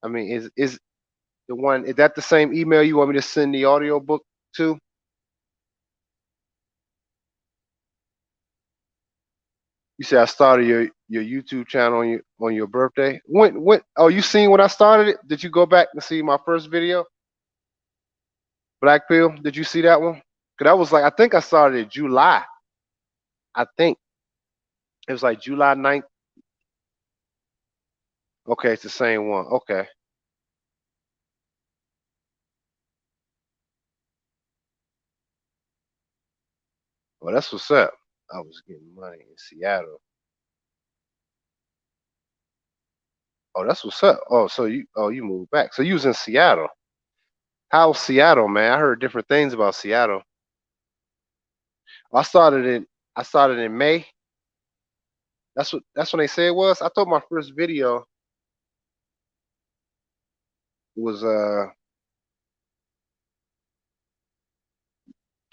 I mean, is the one is that the same email you want me to send the audio book to? You said I started your YouTube channel on your birthday. When oh you seen when I started it? Did you go back and see my first video? Black Pill? Did you see that one? Cause that was like I think I started in July. I think it was like July 9th. Okay, it's the same one. Okay. Well, that's what's up. I was getting money in Seattle. Oh, that's what's up. Oh, so you moved back. So you was in Seattle. How's Seattle, man? I heard different things about Seattle. I started in I started in May. That's when they say it was. I thought my first video was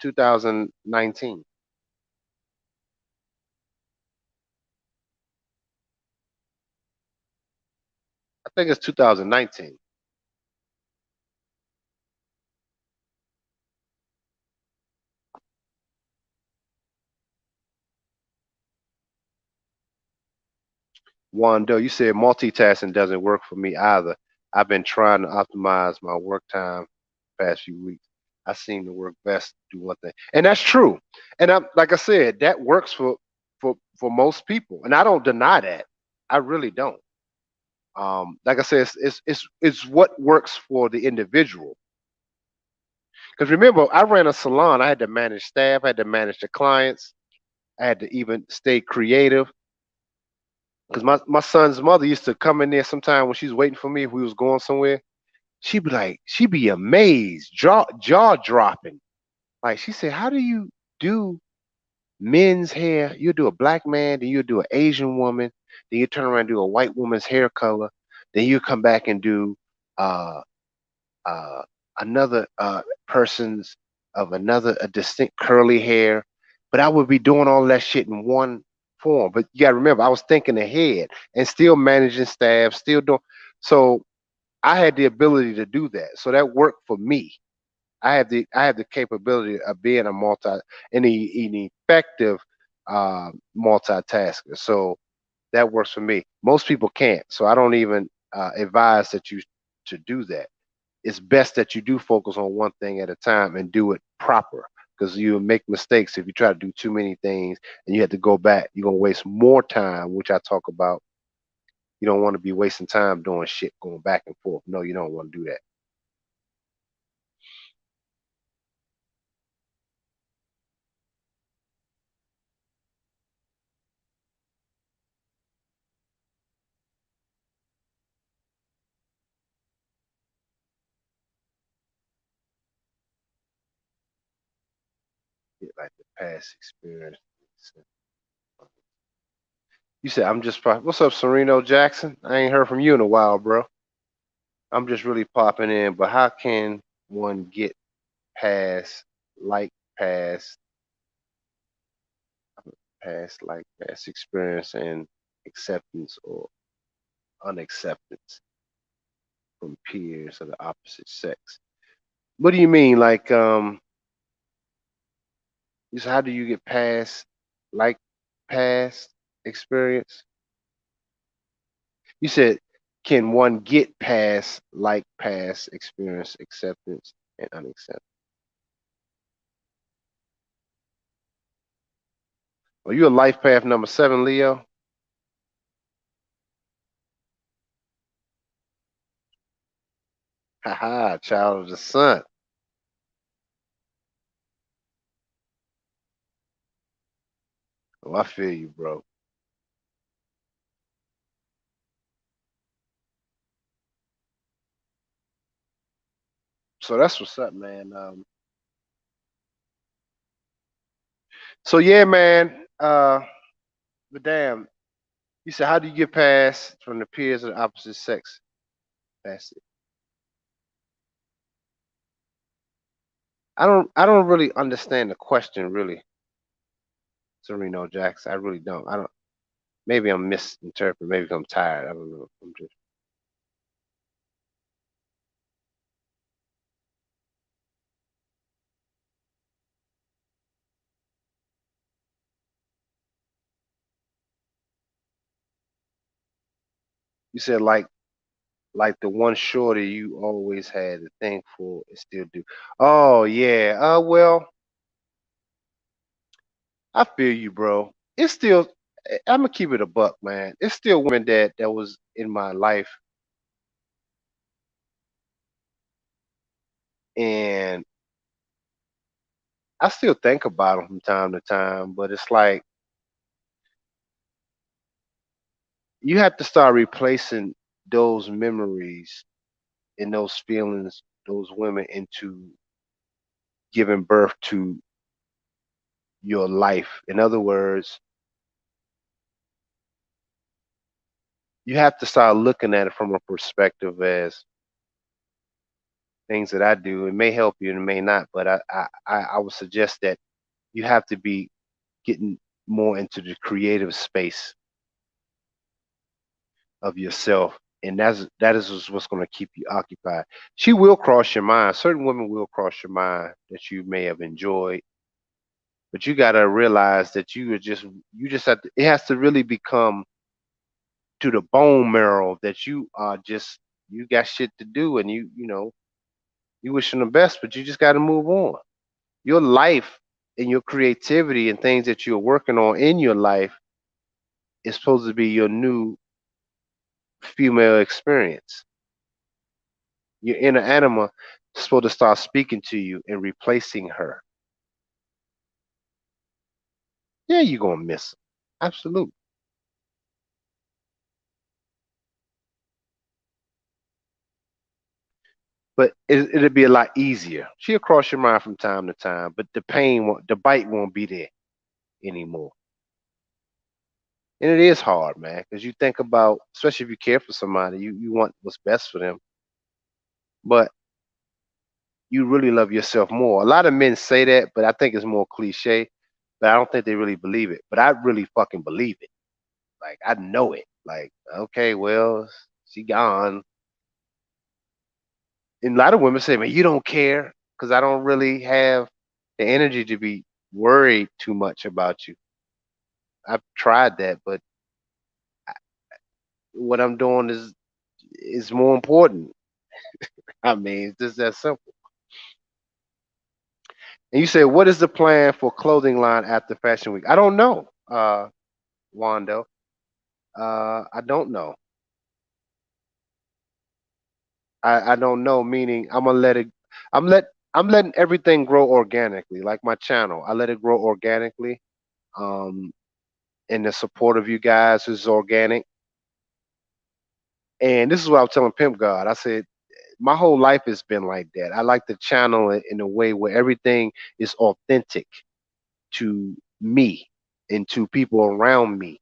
2019. I think it's 2019. Wando, you said multitasking doesn't work for me either. I've been trying to optimize my work time past few weeks. I seem to work best to do one thing, and that's true. And I'm like I said, that works for most people, and I don't deny that. I really don't. Like I said, it's what works for the individual. Because remember, I ran a salon. I had to manage staff. I had to manage the clients. I had to even stay creative. Because my son's mother used to come in there sometime when she's waiting for me if we was going somewhere. She'd be amazed, jaw dropping. Like she said, how do you do men's hair? You do a black man, then you do an Asian woman, then you turn around and do a white woman's hair color, then you come back and do uh uh another person's of another a distinct curly hair. But I would be doing all that shit in one form. But you gotta remember, I was thinking ahead and still managing staff, still doing so I had the ability to do that. So that worked for me. I have the capability of being a an effective multitasker. So that works for me. Most people can't. So I don't even advise that you to do that. It's best that you do focus on one thing at a time and do it proper because you make mistakes if you try to do too many things and you have to go back. You're gonna waste more time, which I talk about. You don't want to be wasting time doing shit going back and forth. No, you don't want to do that. Get like the past experience. You said I'm just what's up, Sereno Jackson? I ain't heard from you in a while, bro. I'm just really popping in, but how can one get past like past past experience and acceptance or unacceptance from peers of the opposite sex? What do you mean? Like you said, how do you get past like past experience? You said, can one get past like past experience, acceptance, and unacceptance? Are you a life path number 7, Leo? Haha, child of the sun. Oh, I feel you, bro. So that's what's up, man. So yeah, man. But damn, you said, how do you get past from the peers of the opposite sex? That's it. I don't really understand the question, really, Sereno Jackson. I really don't. I don't. Maybe I'm misinterpreting. Maybe I'm tired. I don't know. I'm just. You said like the one shorty you always had a thing for and still do. Oh yeah. Well, I feel you, bro. It's still. I'm gonna keep it a buck, man. It's still women that was in my life, and I still think about them from time to time, but it's like you have to start replacing those memories and those feelings, those women into giving birth to your life. In other words, you have to start looking at it from a perspective as things that I do. It may help you and it may not, but I would suggest that you have to be getting more into the creative space of yourself. And that is what's going to keep you occupied. She will cross your mind. Certain women will cross your mind that you may have enjoyed, but you got to realize that you just have to, it has to really become to the bone marrow that you are just you got shit to do and you wish them the best, but you just got to move on. Your life and your creativity and things that you're working on in your life is supposed to be your new female experience. Your inner anima is supposed to start speaking to you and replacing her. Yeah, you're gonna miss her. Absolutely. But it'll be a lot easier. She'll cross your mind from time to time, but the bite won't be there anymore. And it is hard, man, because you think about, especially if you care for somebody, you want what's best for them, but you really love yourself more. A lot of men say that, but I think it's more cliche. But I don't think they really believe it. But I really fucking believe it. Like I know it. Like okay, well, she gone. And a lot of women say, "Man, you don't care," because I don't really have the energy to be worried too much about you. I've tried that, but what I'm doing is more important. I mean, it's just that simple. And you say, what is the plan for clothing line after Fashion Week? I don't know, Wando. I don't know. I don't know. Meaning, I'm gonna let it. I'm let. I'm letting everything grow organically, like my channel. I let it grow organically. Um, and the support of you guys is organic. And this is what I was telling Pimp God. I said, my whole life has been like that. I like to channel it in a way where everything is authentic to me and to people around me.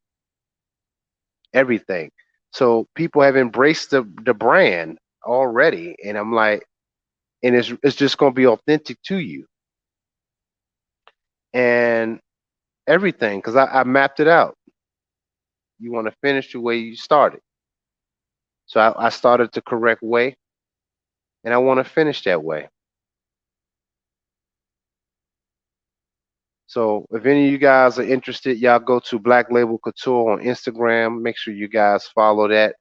Everything. So people have embraced the brand already, and I'm like, and it's just gonna be authentic to you and everything because I mapped it out. You want to finish the way you started, so I started the correct way, and I want to finish that way. So if any of you guys are interested, y'all go to Black Label Couture on Instagram. Make sure you guys follow that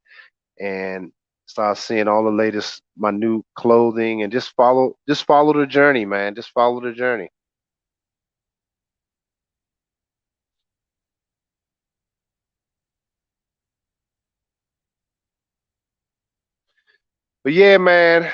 and start seeing all the latest my new clothing and just follow the journey, man. Just follow the journey. But yeah, man.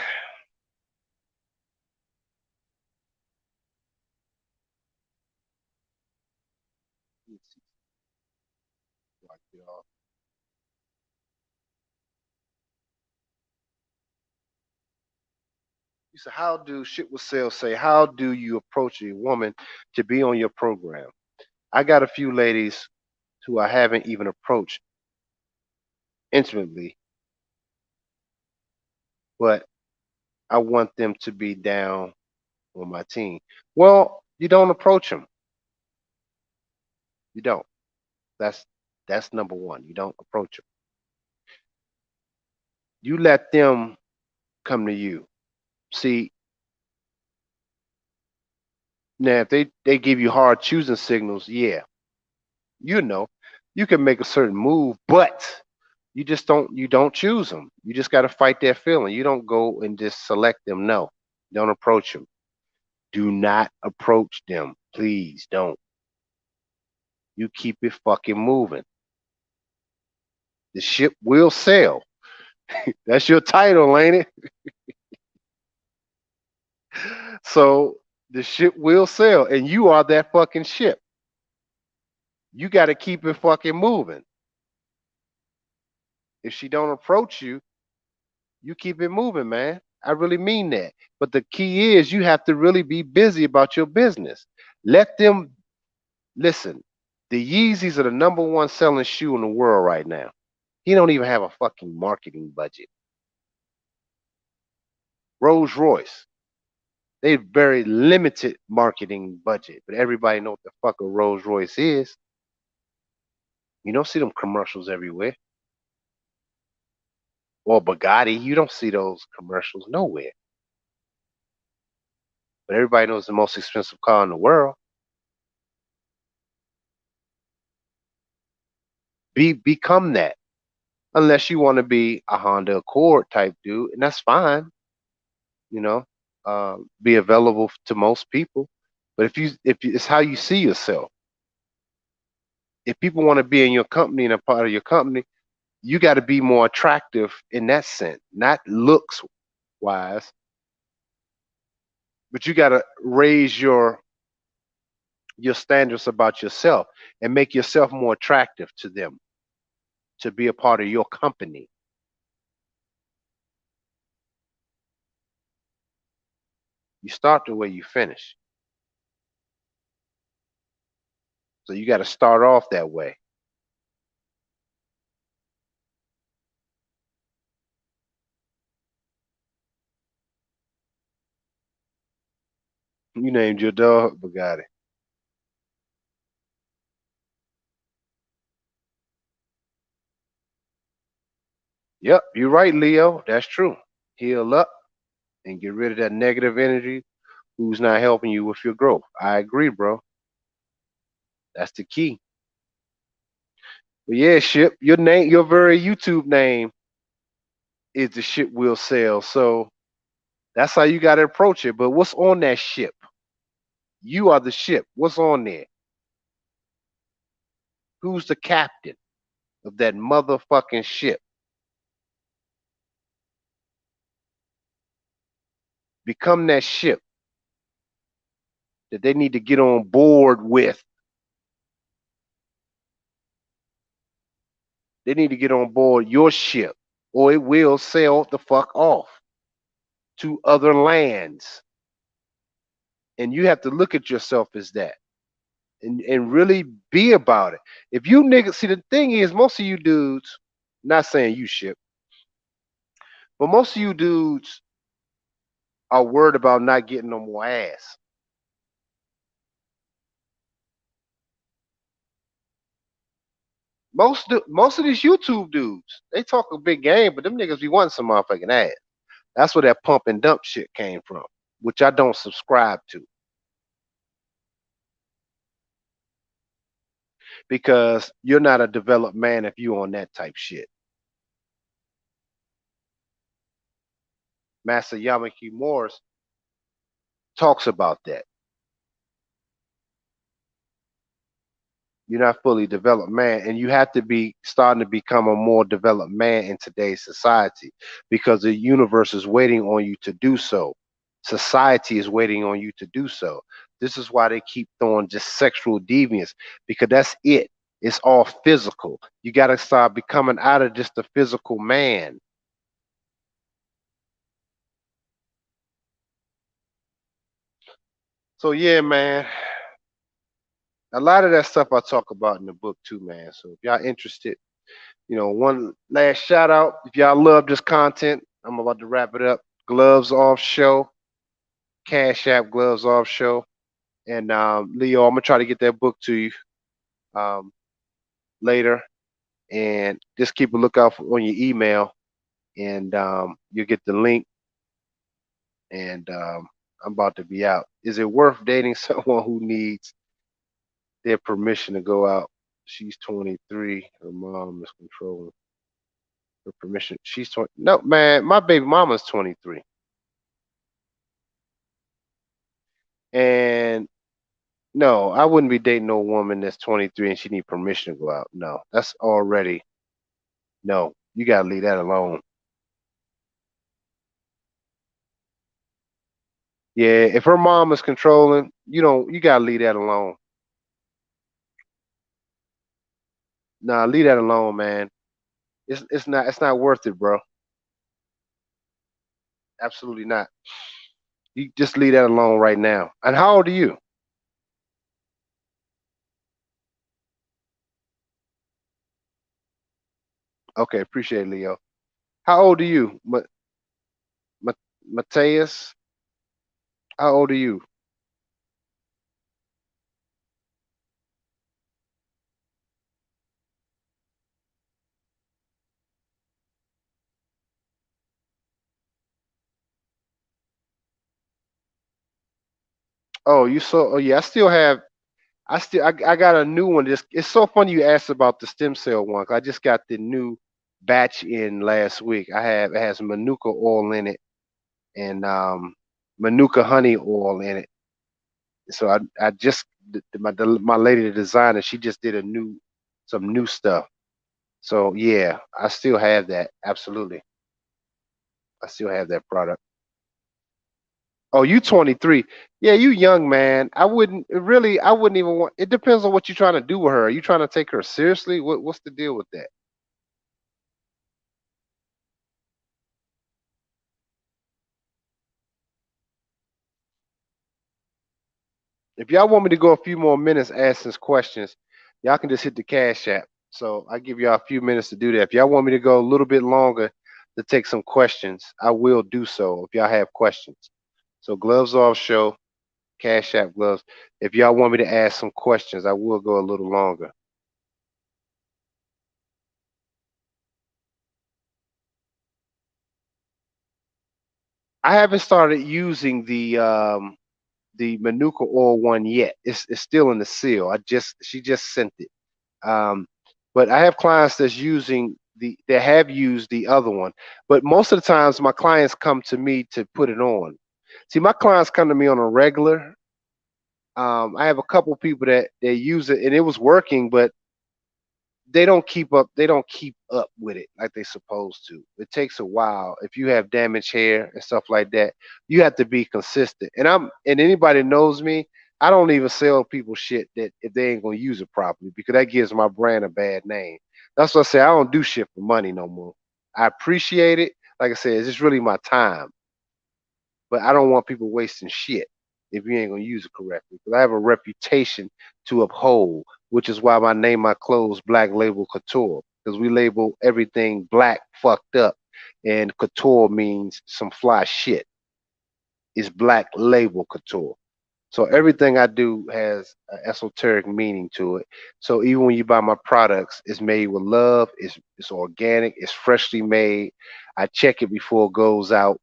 You said, how do shit with sales say? How do you approach a woman to be on your program? I got a few ladies who I haven't even approached intimately, but I want them to be down on my team. Well, you don't approach them. You don't. That's number one. You don't approach them. You let them come to you. See, now if they give you hard choosing signals, yeah, you know, you can make a certain move, but you don't choose them. You just got to fight that feeling. You don't go and just select them. No, don't approach them. Do not approach them. Please don't. You keep it fucking moving. The ship will sail. That's your title, ain't it? So The ship will sail, and you are that fucking ship. You got to keep it fucking moving. If she don't approach you, you keep it moving, man. I really mean that. But the key is you have to really be busy about your business. Let them listen. The Yeezys are the number one selling shoe in the world right now. He don't even have a fucking marketing budget. Rolls Royce, they very limited marketing budget, but everybody know what the fuck a Rolls Royce is. You don't see them commercials everywhere. Or Bugatti, you don't see those commercials nowhere. But everybody knows the most expensive car in the world. Become that. Unless you want to be a Honda Accord type dude, and that's fine. You know, be available to most people. But it's how you see yourself. If people want to be in your company and a part of your company, you got to be more attractive in that sense, not looks wise, but you got to raise your standards about yourself and make yourself more attractive to them to be a part of your company. You start the way you finish. So you got to start off that way. You named your dog Bugatti. Yep, you're right, Leo. That's true. Heal up and get rid of that negative energy who's not helping you with your growth. I agree, bro. That's the key. But yeah, ship, your name, your very YouTube name is the ship will sail. So that's how you got to approach it. But what's on that ship? You are the ship. What's on there? Who's the captain of that motherfucking ship? Become that ship that they need to get on board with. They need to get on board your ship, or it will sail the fuck off to other lands. And you have to look at yourself as that and really be about it. If you niggas see, the thing is, most of you dudes, not saying you ship, but most of you dudes are worried about not getting no more ass. Most of these YouTube dudes, they talk a big game, but them niggas be wanting some motherfucking ass. That's where that pump and dump shit came from, which I don't subscribe to. Because you're not a developed man if you on that type shit. Master Yamaki Morris talks about that. You're not fully developed man, and you have to be starting to become a more developed man in today's society because the universe is waiting on you to do so. Society is waiting on you to do so. This is why they keep throwing just sexual deviance because that's it. It's all physical. You got to start becoming out of just the physical man. So yeah, man, a lot of that stuff I talk about in the book too, man. So if y'all interested, one last shout out. If y'all love this content, I'm about to wrap it up. Gloves Off Show, Cash App Gloves Off Show. And Leo, I'm gonna try to get that book to you um, later. And just keep a lookout on your email, and you'll get the link. And I'm about to be out. Is it worth dating someone who needs their permission to go out? She's 23. Her mom is controlling her permission. She's 20. No, man, my baby mama's 23. And no, I wouldn't be dating no woman that's 23 and she need permission to go out. No, that's already no. You gotta leave that alone. Yeah, if her mom is controlling, you gotta leave that alone. Nah, leave that alone, man. It's not worth it, bro. Absolutely not. You just leave that alone right now. And how old are you? Okay, appreciate it, Leo. How old are you, Mateus? How old are you? Oh, you saw. Oh, yeah. I got a new one. It's so funny you asked about the stem cell one. 'Cause I just got the new batch in last week. It has manuka oil in it and manuka honey oil in it. So I just my lady the designer, she just did some new stuff. So yeah, I still have that. Absolutely, I still have that product. Oh, you 23? Yeah, you young man. I wouldn't even want. It depends on what you're trying to do with her. Are you trying to take her seriously? What's the deal with that? If y'all want me to go a few more minutes asking questions, y'all can just hit the cash app. So I give y'all a few minutes to do that. If y'all want me to go a little bit longer to take some questions, I will do so if y'all have questions. So gloves off show, cash app gloves. If y'all want me to ask some questions, I will go a little longer. I haven't started using the Manuka oil one yet. It's still in the seal. She just sent it. Um, but I have clients that have used the other one. But most of the times my clients come to me to put it on. See, my clients come to me on a regular. I have a couple people that they use it and it was working, but they don't keep up with it like they supposed to. It takes a while. If you have damaged hair and stuff like that, you have to be consistent. And anybody that knows me, I don't even sell people shit that if they ain't gonna use it properly because that gives my brand a bad name. That's what I say. I don't do shit for money no more. I appreciate it. Like I said, it's just really my time. But I don't want people wasting shit if you ain't gonna use it correctly. Because I have a reputation to uphold, which is why I name my clothes Black Label Couture. Because we label everything black fucked up, and couture means some fly shit. It's Black Label Couture. So everything I do has an esoteric meaning to it. So even when you buy my products, it's made with love. It's organic. It's freshly made. I check it before it goes out.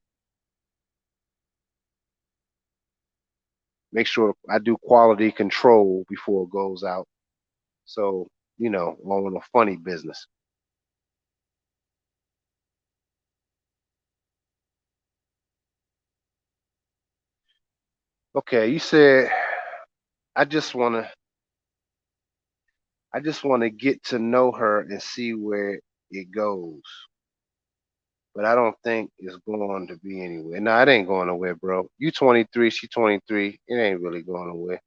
Make sure I do quality control before it goes out. So, on a funny business. Okay, you said I just wanna I just wanna get to know her and see where it goes. But I don't think it's going to be anywhere. No, it ain't going nowhere, bro. You 23, she 23. It ain't really going nowhere.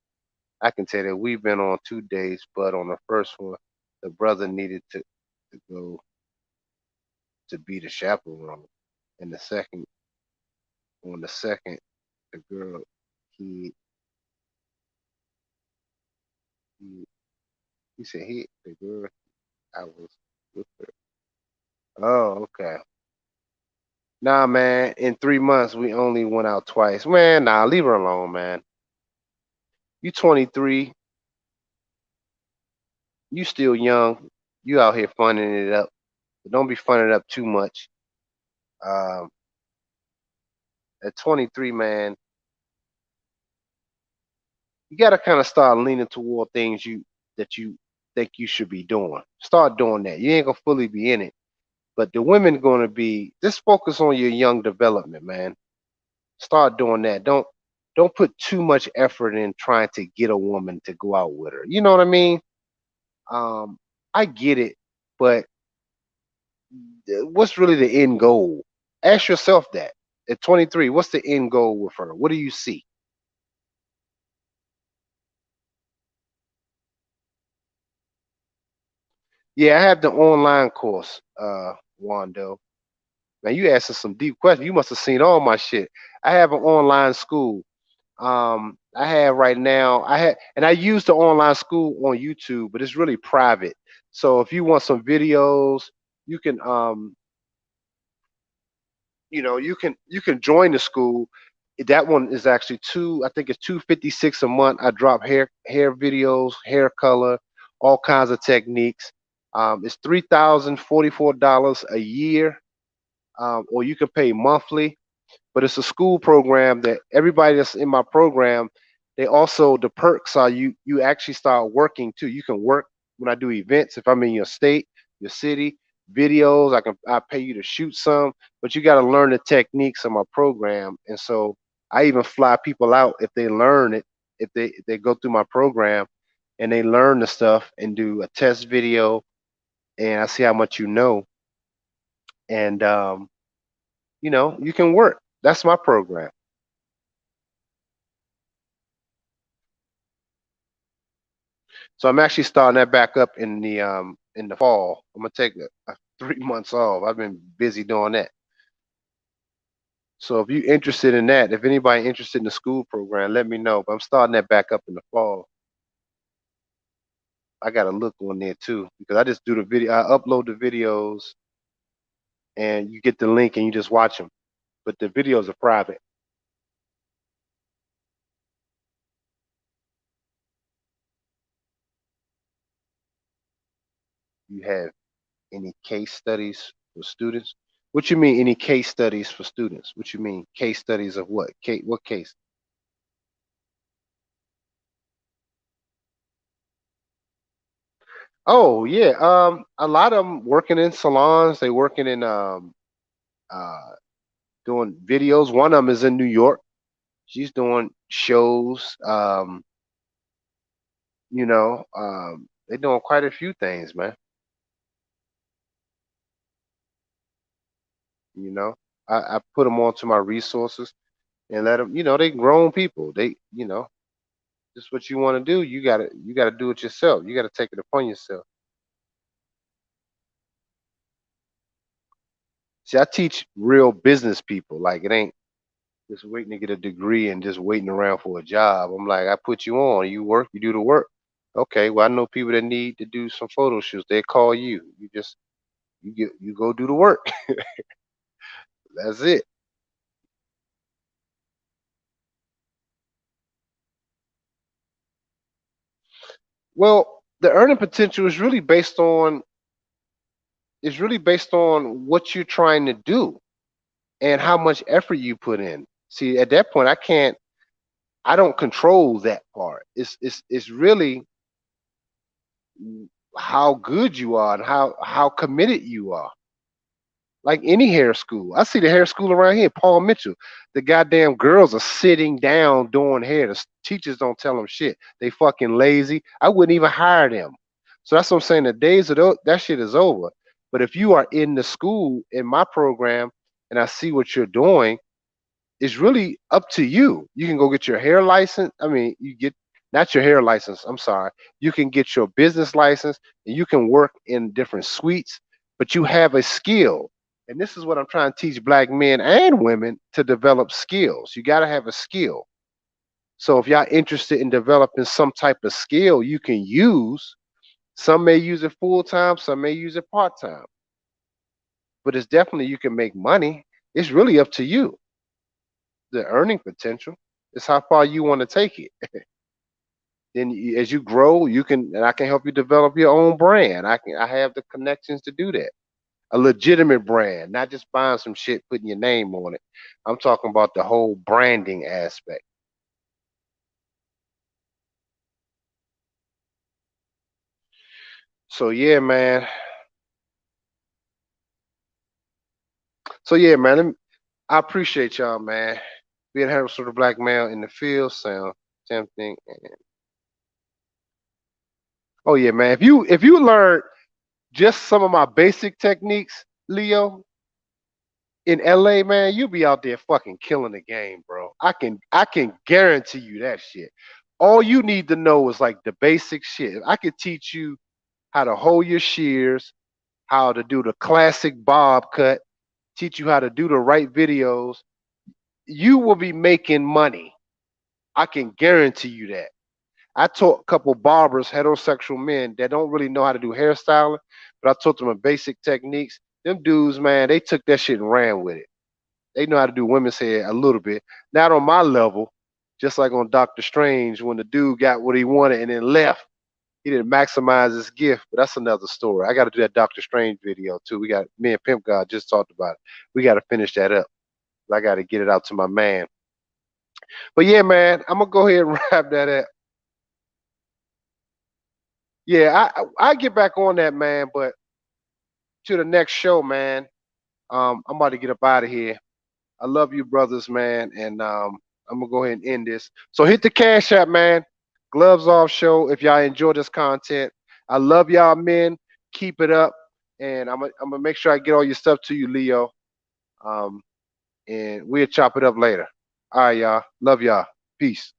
I can tell that we've been on 2 days, but on the first one, the brother needed to go to be the chaperone. And on the second, the girl he he, he said the girl I was with her. Oh, okay. Nah, man. In 3 months, we only went out twice. Man, nah, leave her alone, man. You 23. You still young. You out here funning it up. But don't be funning it up too much. Um, at 23, man, you gotta kind of start leaning toward things that you think you should be doing. Start doing that. You ain't gonna fully be in it, but the women gonna be. Just focus on your young development, man. Start doing that. Don't put too much effort in trying to get a woman to go out with her. You know what I mean? Um, I get it, but what's really the end goal? Ask yourself that. at 23, what's the end goal with her? What do you see? Yeah, I have the online course, Wando. Now you asking some deep questions. You must have seen all my shit. I have an online school. I have right now. I use the online school on YouTube, but it's really private. So if you want some videos, you can you can join the school. That one is actually I think it's 256 a month. I drop hair videos, hair color, all kinds of techniques. It's $3,044 a year, or you can pay monthly. But it's a school program that everybody that's in my program, they also, the perks are you actually start working too. You can work when I do events. If I'm in your state, your city, videos, I pay you to shoot some, but you got to learn the techniques of my program. And so I even fly people out if they learn it, if they go through my program and they learn the stuff and do a test video, and I see how much you know. And you can work. That's my program. So I'm actually starting that back up in the fall. I'm gonna take 3 months off. I've been busy doing that. So if you're interested in that, if anybody interested in the school program, let me know. But I'm starting that back up in the fall. I got to look on there too because I just do the video. I upload the videos and you get the link and you just watch them. But the videos are private. You have any case studies for students? What you mean any case studies for students? What you mean case studies of what? What case? Oh yeah, a lot of them working in salons. They working in uh doing videos. One of them is in New York. She's doing shows. They're doing quite a few things, man. You know, I put them onto my resources and let them. They grown people. Just what you want to do. You gotta do it yourself. You gotta take it upon yourself. See, I teach real business people. Like it ain't just waiting to get a degree and just waiting around for a job. I'm like, I put you on, you work, you do the work. Okay, well, I know people that need to do some photo shoots. They call you. You go do the work. That's it. Well, the earning potential is really based on what you're trying to do and how much effort you put in. See, at that point, I don't control that part. It's really how good you are and how committed you are. Like any hair school. I see the hair school around here, Paul Mitchell. The goddamn girls are sitting down doing hair. The teachers don't tell them shit. They fucking lazy. I wouldn't even hire them. So that's what I'm saying. The days of that shit is over. But if you are in the school in my program and I see what you're doing, it's really up to you. You can go get your hair license. I mean, you get not your hair license. I'm sorry. You can get your business license and you can work in different suites, but you have a skill. And this is what I'm trying to teach black men and women to develop skills. You got to have a skill. So if y'all interested in developing some type of skill you can use, some may use it full time, some may use it part time. But it's definitely you can make money. It's really up to you. The earning potential is how far you want to take it. Then as you grow, and I can help you develop your own brand. I have the connections to do that. A legitimate brand, not just buying some shit, putting your name on it. I'm talking about the whole branding aspect. So yeah, man. So yeah, man. I appreciate y'all, man. Being a sort of black male in the field sound tempting. Oh yeah, man. If you learn just some of my basic techniques, Leo, in LA, man, you be out there fucking killing the game, bro. I can guarantee you that shit. All you need to know is like the basic shit. If I could teach you how to hold your shears, how to do the classic bob cut, teach you how to do the right videos, you will be making money. I can guarantee you that. I taught a couple barbers, heterosexual men that don't really know how to do hairstyling, but I taught them a basic techniques. Them dudes, man, they took that shit and ran with it. They know how to do women's hair a little bit. Not on my level, just like on Doctor Strange when the dude got what he wanted and then left. He didn't maximize his gift, but that's another story. I got to do that Doctor Strange video too. We got me and Pimp God just talked about it. We got to finish that up. I got to get it out to my man. But yeah, man, I'm gonna go ahead and wrap that up. Yeah, I get back on that, man. But to the next show, man. I'm about to get up out of here. I love you, brothers, man, and I'm gonna go ahead and end this. So hit the cash app, man. Gloves Off Show. If y'all enjoy this content, I love y'all, men. Keep it up, and I'm gonna make sure I get all your stuff to you, Leo. Um, and we'll chop it up later. All right, y'all. Love y'all. Peace.